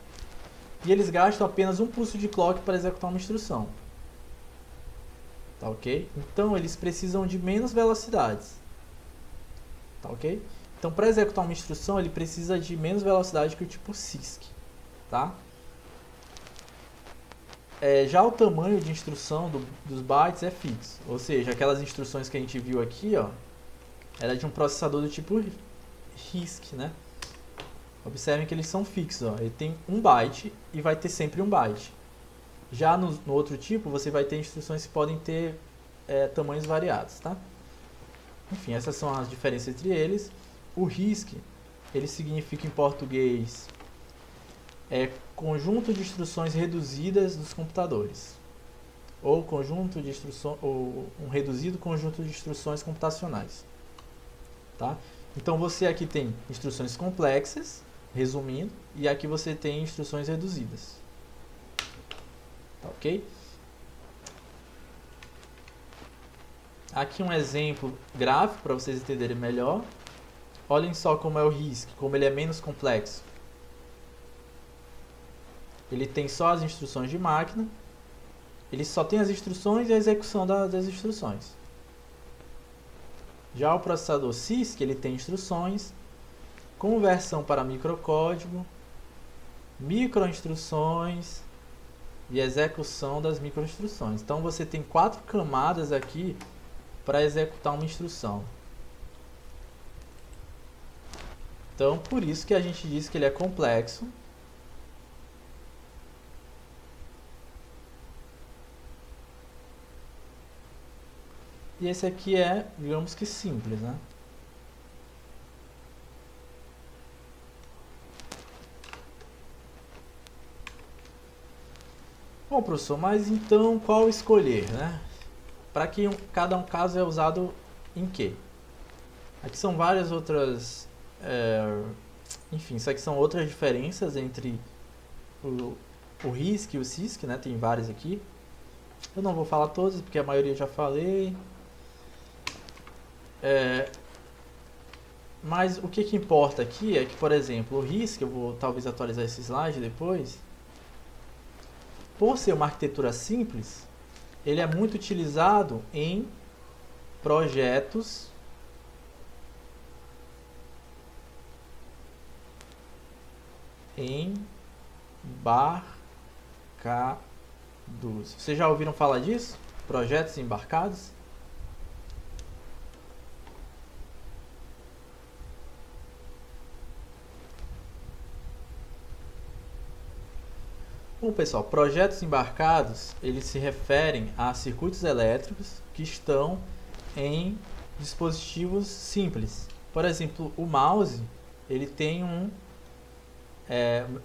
E eles gastam apenas um pulso de clock para executar uma instrução. Tá ok? Então eles precisam de menos velocidades. tá ok? Então, para executar uma instrução, ele precisa de menos velocidade que o tipo CISC, tá? Já o tamanho de instrução dos bytes é fixo, ou seja, aquelas instruções que a gente viu aqui, ó, era de um processador do tipo RISC, né? Observem que eles são fixos, ó. Ele tem 1 byte e vai ter sempre 1 byte. Já no outro tipo, você vai ter instruções que podem ter tamanhos variados, tá? Enfim, essas são as diferenças entre eles. O RISC, ele significa em português conjunto de instruções reduzidas dos computadores, ou conjunto de instruções, ou um reduzido conjunto de instruções computacionais, tá? Então você aqui tem instruções complexas, resumindo, e aqui você tem instruções reduzidas, tá ok? Aqui um exemplo gráfico para vocês entenderem melhor. Olhem só como é o RISC, como ele é menos complexo. Ele tem só as instruções de máquina, ele só tem as instruções e a execução das instruções. Já o processador CISC, ele tem instruções, conversão para microcódigo, microinstruções e execução das microinstruções. Então você tem 4 camadas aqui para executar uma instrução. Então, por isso que a gente diz que ele é complexo. E esse aqui é, digamos que simples, né? Bom, professor, mas então qual escolher, né? Para que cada um caso é usado em quê? Aqui são várias outras... enfim, isso aqui são outras diferenças entre o RISC e o CISC, né? Tem várias aqui. Eu não vou falar todas, porque a maioria eu já falei. Mas o que importa aqui é que, por exemplo, o RISC, eu vou talvez atualizar esse slide depois, por ser uma arquitetura simples, ele é muito utilizado em projetos embarcados. Vocês já ouviram falar disso? Projetos embarcados? Bom, pessoal, projetos embarcados, eles se referem a circuitos elétricos que estão em dispositivos simples. Por exemplo, o mouse, ele tem um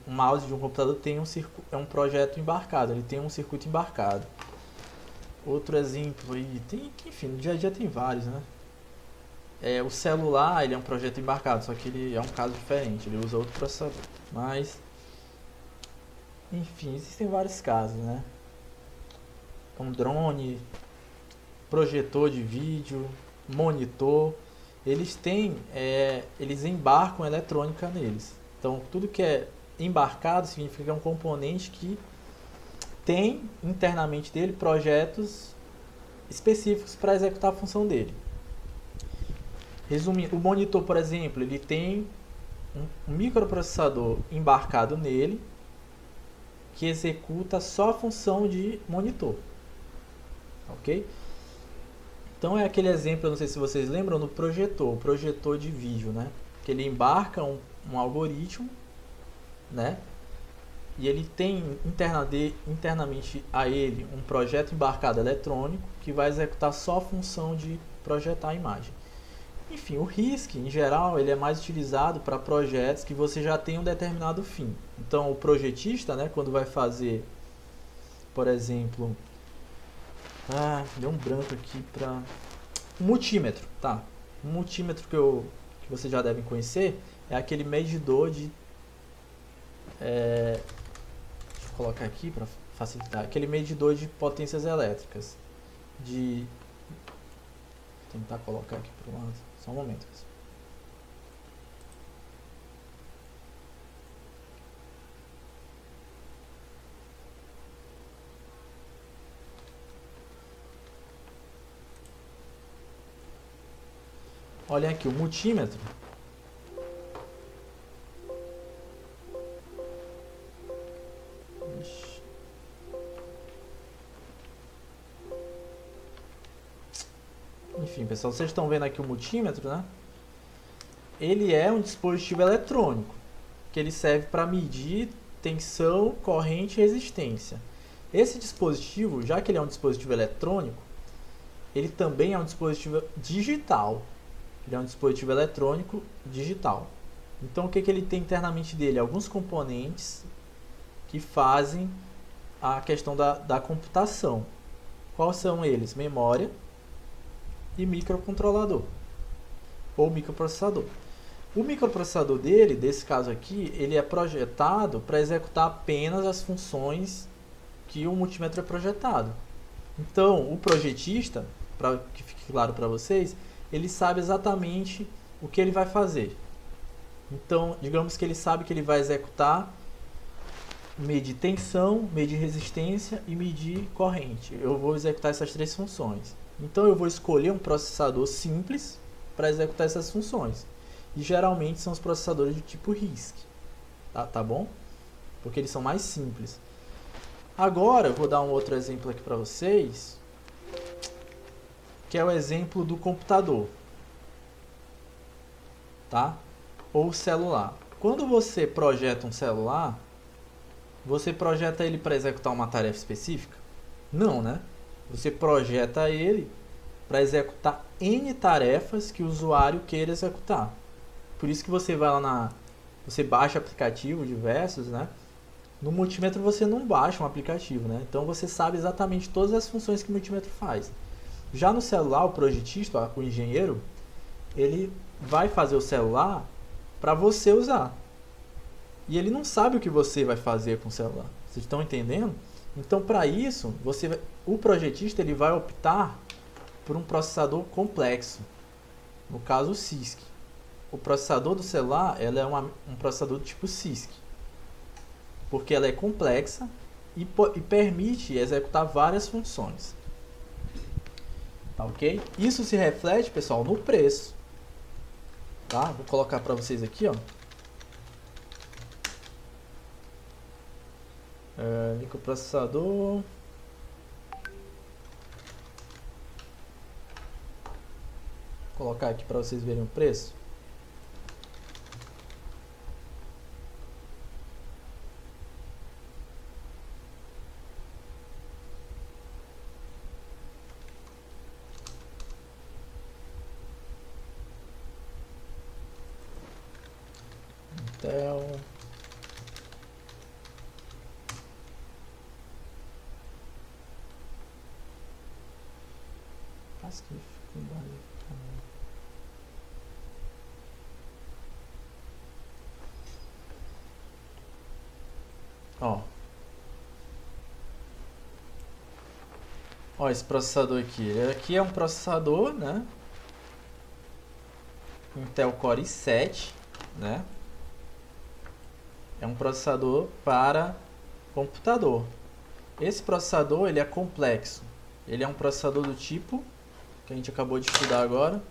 mouse de um computador tem um projeto embarcado, ele tem um circuito embarcado. Outro exemplo aí, enfim, no dia a dia tem vários, né? O celular, ele é um projeto embarcado, só que ele é um caso diferente, ele usa outro processador. Mas, enfim, existem vários casos, né? Um drone, projetor de vídeo, monitor, eles embarcam eletrônica neles. Então, tudo que é embarcado significa que é um componente que tem internamente dele projetos específicos para executar a função dele. Resumindo, o monitor, por exemplo, ele tem um microprocessador embarcado nele que executa só a função de monitor. Ok? Então é aquele exemplo, eu não sei se vocês lembram, do projetor, o projetor de vídeo, né? Que ele embarca um algoritmo, né? E ele tem internamente a ele um projeto embarcado eletrônico que vai executar só a função de projetar a imagem. Enfim, o RISC, em geral, ele é mais utilizado para projetos que você já tem um determinado fim. Então, o projetista, né, quando vai fazer, por exemplo... deu um branco aqui para... Um multímetro, tá? Um multímetro que vocês já devem conhecer é aquele medidor de... deixa eu colocar aqui para facilitar. Aquele medidor de potências elétricas. Vou tentar colocar aqui para o lado. Só um momento. Olhem aqui, o multímetro. Ixi. Enfim, pessoal, vocês estão vendo aqui o multímetro, né? Ele é um dispositivo eletrônico, que ele serve para medir tensão, corrente e resistência. Esse dispositivo, já que ele é um dispositivo eletrônico, ele também é um dispositivo digital. Ele é um dispositivo eletrônico digital. Então, o que ele tem internamente dele? Alguns componentes que fazem a questão da computação. Quais são eles? Memória e microcontrolador, ou microprocessador. O microprocessador dele, desse caso aqui, ele é projetado para executar apenas as funções que o multímetro é projetado. Então, o projetista, para que fique claro para vocês, ele sabe exatamente o que ele vai fazer. Então, digamos que ele sabe que ele vai executar, medir tensão, medir resistência e medir corrente. Eu vou executar essas três funções. Então, eu vou escolher um processador simples para executar essas funções. E geralmente são os processadores do tipo RISC. Tá bom? Porque eles são mais simples. Agora, eu vou dar um outro exemplo aqui para vocês, que é o exemplo do computador, tá? Ou celular. Quando você projeta um celular, você projeta ele para executar uma tarefa específica? Não, né? Você projeta ele para executar N tarefas que o usuário queira executar. Por isso que você vai lá você baixa aplicativos diversos, né? No multímetro você não baixa um aplicativo, né? Então você sabe exatamente todas as funções que o multímetro faz. Já no celular, o projetista, o engenheiro, ele vai fazer o celular para você usar. E ele não sabe o que você vai fazer com o celular. Vocês estão entendendo? Então, para isso, o projetista ele vai optar por um processador complexo. No caso, o CISC. O processador do celular ela é um processador do tipo CISC. Porque ela é complexa e permite executar várias funções. Tá ok? Isso se reflete, pessoal, no preço. Tá? Vou colocar para vocês aqui, ó. Microprocessador. Vou colocar aqui para vocês verem o preço. Intel. Nossa, que dificuldade. Ó, esse processador aqui. Ele aqui é um processador, né? Intel Core i7, né? É um processador para computador. Esse processador ele é complexo. Ele é um processador do tipo que a gente acabou de estudar agora.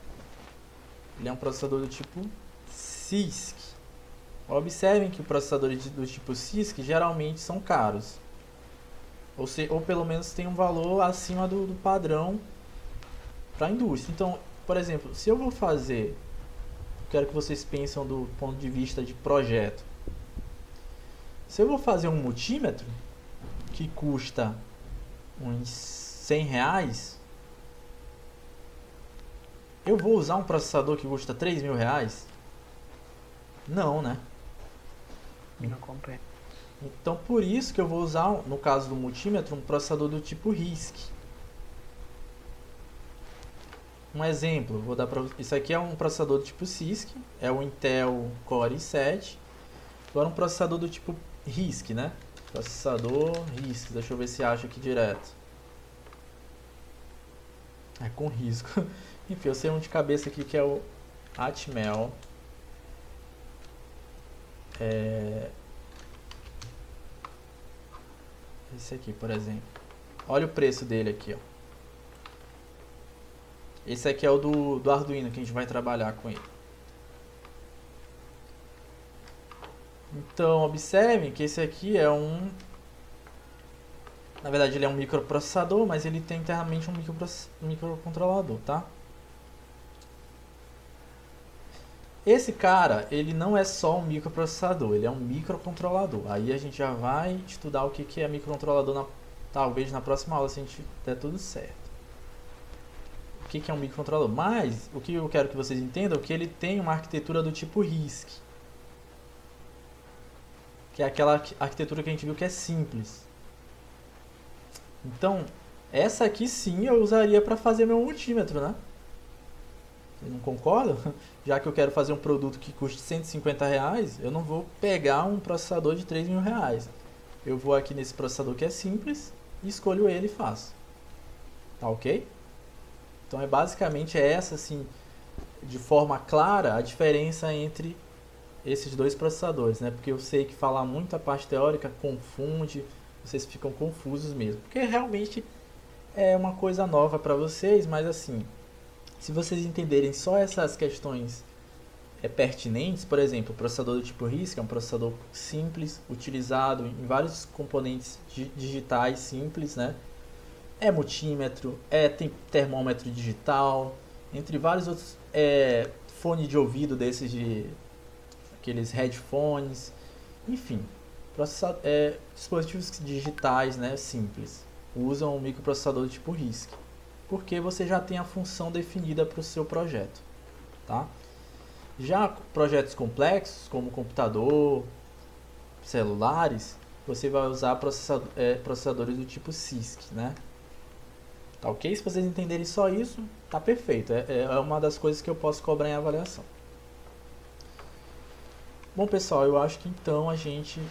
Ele é um processador do tipo CISC. Observem que processadores do tipo CISC geralmente são caros. Ou pelo menos tem um valor acima do padrão para a indústria. Então, por exemplo, se eu vou fazer, quero que vocês pensem do ponto de vista de projeto. Se eu vou fazer um multímetro que custa uns R$100, eu vou usar um processador que custa R$3.000? Não, né? Não compensa. Então, por isso que eu vou usar, no caso do multímetro, um processador do tipo RISC. Um exemplo, vou dar isso aqui é um processador do tipo CISC, é o Intel Core i7. Agora um processador do tipo RISC, né? Processador RISC, deixa eu ver se acha aqui direto. É com risco. Enfim, eu sei um de cabeça aqui que é o Atmel. Esse aqui, por exemplo. Olha o preço dele aqui, ó. Esse aqui é o do Arduino que a gente vai trabalhar com ele. Então, observem que esse aqui é um... Na verdade, ele é um microprocessador, mas ele tem internamente um microcontrolador, tá? Esse cara, ele não é só um microprocessador, ele é um microcontrolador. Aí a gente já vai estudar o que é microcontrolador, talvez na próxima aula, se a gente der tudo certo. O que é um microcontrolador? Mas, o que eu quero que vocês entendam é que ele tem uma arquitetura do tipo RISC. Que é aquela arquitetura que a gente viu que é simples. Então, essa aqui sim eu usaria para fazer meu multímetro, né? Vocês não concordam? Já que eu quero fazer um produto que custe R$150, eu não vou pegar um processador de R$3.000. Eu vou aqui nesse processador que é simples, escolho ele e faço. Tá ok? Então é basicamente essa, assim, de forma clara, a diferença entre esses dois processadores, né? Porque eu sei que falar muito a parte teórica confunde, vocês ficam confusos mesmo. Porque realmente é uma coisa nova para vocês, mas assim, se vocês entenderem só essas questões pertinentes, por exemplo, o processador do tipo RISC é um processador simples, utilizado em vários componentes digitais simples, né? É multímetro, tem termômetro digital, entre vários outros, fone de ouvido desses aqueles headphones, enfim, dispositivos digitais, né, simples, usam um microprocessador do tipo RISC, porque você já tem a função definida para o seu projeto, tá? Já projetos complexos, como computador, celulares, você vai usar processadores do tipo CISC, né? Tá ok? Se vocês entenderem só isso, tá perfeito. É uma das coisas que eu posso cobrar em avaliação. Bom, pessoal, eu acho que então a gente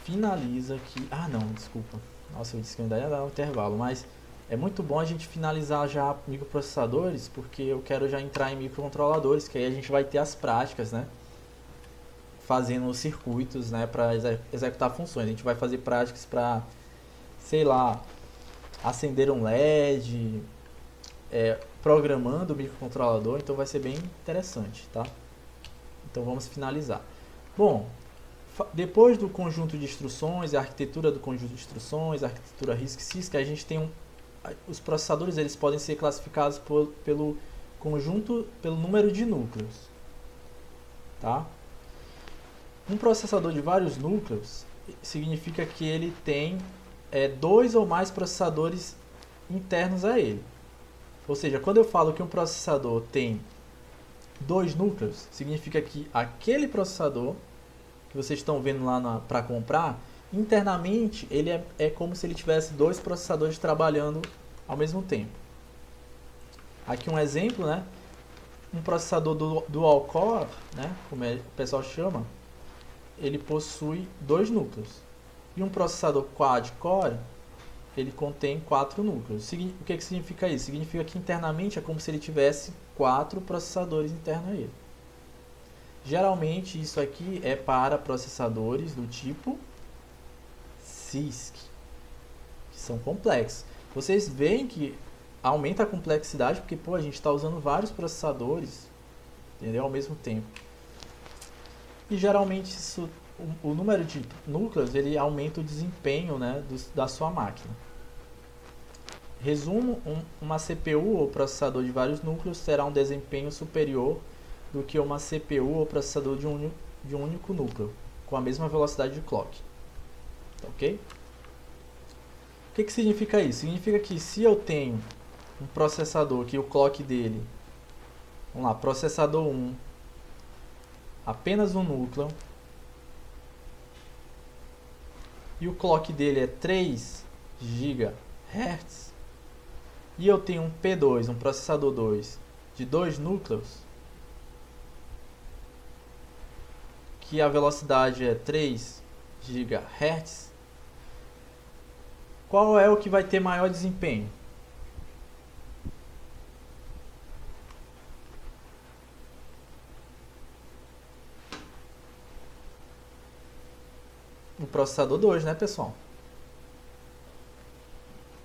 finaliza aqui. Ah, não, desculpa. Nossa, eu disse que ainda ia dar um intervalo, mas é muito bom a gente finalizar já microprocessadores, porque eu quero já entrar em microcontroladores, que aí a gente vai ter as práticas, né? Fazendo os circuitos, né, para executar funções. A gente vai fazer práticas para, sei lá, acender um LED, programando o microcontrolador, então vai ser bem interessante, tá? Então vamos finalizar. Bom, depois do conjunto de instruções, a arquitetura do conjunto de instruções, a arquitetura RISC-CISC, a gente tem os processadores, eles podem ser classificados pelo conjunto, pelo número de núcleos, tá? Um processador de vários núcleos significa que ele tem 2 ou mais processadores internos a ele. Ou seja, quando eu falo que um processador tem 2 núcleos, significa que aquele processador que vocês estão vendo lá para comprar, internamente ele é como se ele tivesse 2 processadores trabalhando ao mesmo tempo. Aqui um exemplo, né? Um processador dual core, né? Como o pessoal chama, ele possui 2 núcleos. E um processador quad-core, ele contém 4 núcleos. O que significa isso? Significa que internamente é como se ele tivesse 4 processadores internos a ele. Geralmente isso aqui é para processadores do tipo CISC, que são complexos. Vocês veem que aumenta a complexidade porque a gente está usando vários processadores, entendeu? Ao mesmo tempo. E geralmente o número de núcleos ele aumenta o desempenho, né, da sua máquina. Resumo, uma CPU ou processador de vários núcleos terá um desempenho superior do que uma CPU ou processador de um único núcleo, com a mesma velocidade de clock. Tá ok? O que significa isso? Significa que se eu tenho um processador que o clock dele, vamos lá, processador 1, apenas um núcleo, e o clock dele é 3 GHz, e eu tenho um P2, um processador 2, de 2 núcleos, que a velocidade é 3 GHz, qual é o que vai ter maior desempenho? O processador 2, né, pessoal?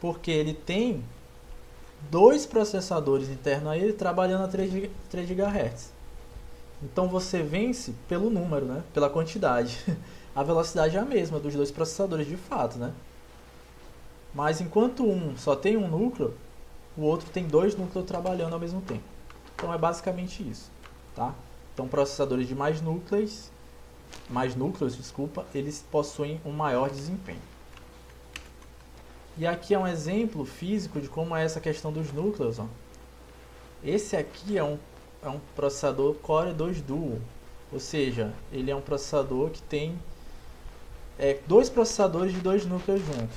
Porque ele tem dois processadores internos a ele trabalhando a 3 GHz. Então você vence pelo número, né? Pela quantidade. A velocidade é a mesma dos dois processadores de fato, né? Mas enquanto um só tem um núcleo, o outro tem dois núcleos trabalhando ao mesmo tempo. Então é basicamente isso, tá? Então processadores de mais núcleos, eles possuem um maior desempenho. E aqui é um exemplo físico de como é essa questão dos núcleos, ó. Esse aqui é um processador Core 2 Duo, ou seja, ele é um processador que tem dois processadores de dois núcleos juntos,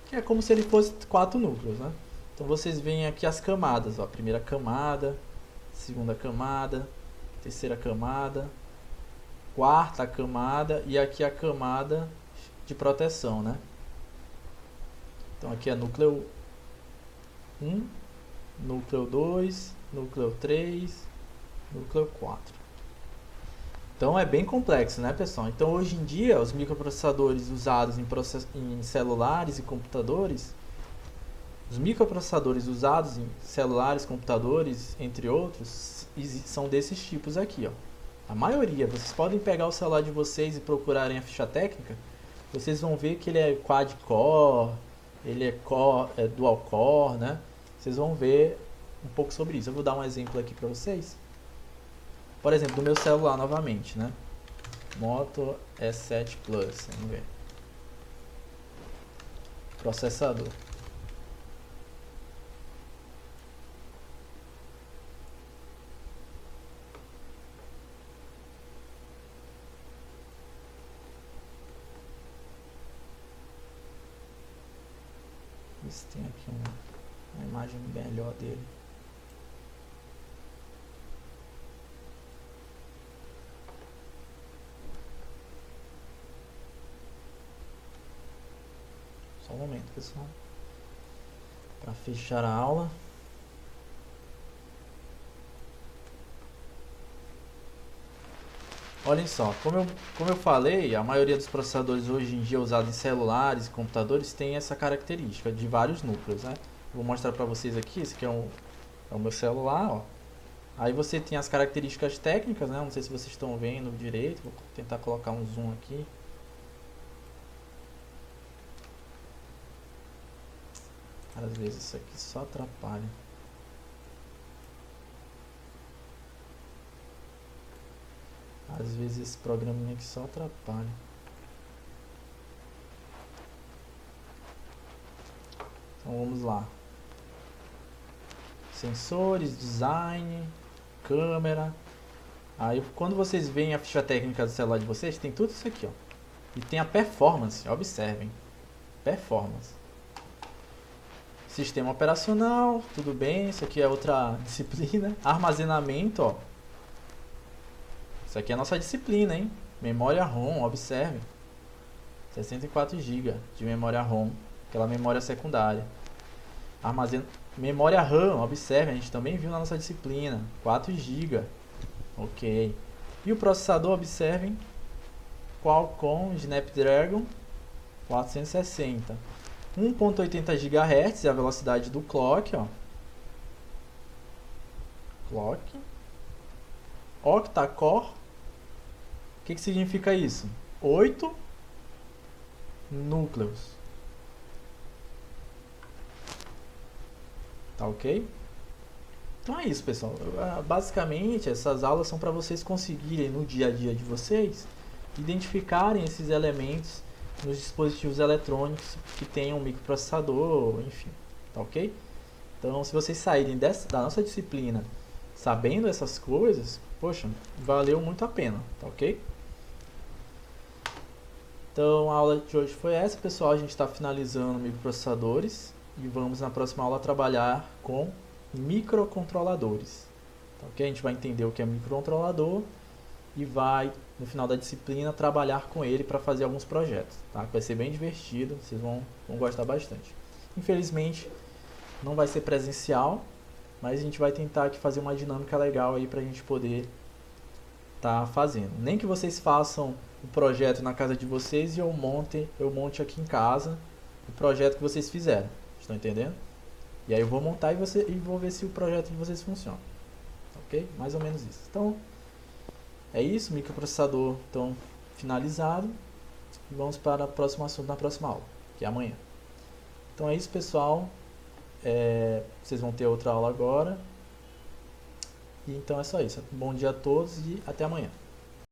que é como se ele fosse 4 núcleos, né? Então vocês veem aqui as camadas, ó, primeira camada, segunda camada, terceira camada, quarta camada e aqui a camada de proteção, né? Então aqui é núcleo 1, núcleo 2, núcleo 3, núcleo 4. Então é bem complexo, né, pessoal? Então hoje em dia os microprocessadores usados em celulares e computadores, entre outros, são desses tipos aqui, ó. A maioria, vocês podem pegar o celular de vocês e procurarem a ficha técnica, vocês vão ver que ele é quad-core, ele é dual-core, né? Vocês vão ver um pouco sobre isso. Eu vou dar um exemplo aqui para vocês. Por exemplo, do meu celular novamente, né? Moto S7 Plus, vamos ver. Processador. Ver se tem aqui uma imagem melhor dele. Só um momento, pessoal, para fechar a aula. Olhem só, como eu falei, a maioria dos processadores hoje em dia usados em celulares e computadores tem essa característica de vários núcleos, né? Vou mostrar para vocês aqui, esse aqui é o meu celular, ó. Aí você tem as características técnicas, né? Não sei se vocês estão vendo direito, vou tentar colocar um zoom aqui. Às vezes isso aqui só atrapalha. Às vezes esse programinha aqui só atrapalha. Então vamos lá. Sensores, design, câmera. Aí quando vocês veem a ficha técnica do celular de vocês, tem tudo isso aqui, ó. E tem a performance, observem. Performance. Sistema operacional, tudo bem, isso aqui é outra disciplina. Armazenamento, ó. Isso aqui é a nossa disciplina, hein? Memória ROM, observe. 64 GB de memória ROM, aquela memória secundária. Memória RAM, observe, a gente também viu na nossa disciplina. 4 GB. Ok. E o processador, observem. Qualcomm Snapdragon 460. 1.80 GHz é a velocidade do clock, ó. Clock. Octa-core. O que significa isso? 8 núcleos. Tá ok? Então é isso, pessoal. Basicamente, essas aulas são para vocês conseguirem, no dia a dia de vocês, identificarem esses elementos nos dispositivos eletrônicos que tenham um microprocessador, enfim. Tá ok? Então, se vocês saírem da nossa disciplina sabendo essas coisas, poxa, valeu muito a pena, tá ok? Então, a aula de hoje foi essa, pessoal. A gente está finalizando microprocessadores e vamos na próxima aula trabalhar com microcontroladores, tá ok? A gente vai entender o que é microcontrolador e vai, no final da disciplina, trabalhar com ele para fazer alguns projetos, tá? Vai ser bem divertido, vocês vão gostar bastante. Infelizmente, não vai ser presencial, mas a gente vai tentar aqui fazer uma dinâmica legal aí para a gente poder tá fazendo. Nem que vocês façam o projeto na casa de vocês e eu monte aqui em casa o projeto que vocês fizeram. Estão entendendo? E aí eu vou montar e vou ver se o projeto de vocês funciona. Ok? Mais ou menos isso. Então, é isso. Microprocessador, então, finalizado. Vamos para o próximo assunto na próxima aula, que é amanhã. Então é isso, pessoal. Vocês vão ter outra aula agora. E então é só isso. Bom dia a todos e até amanhã.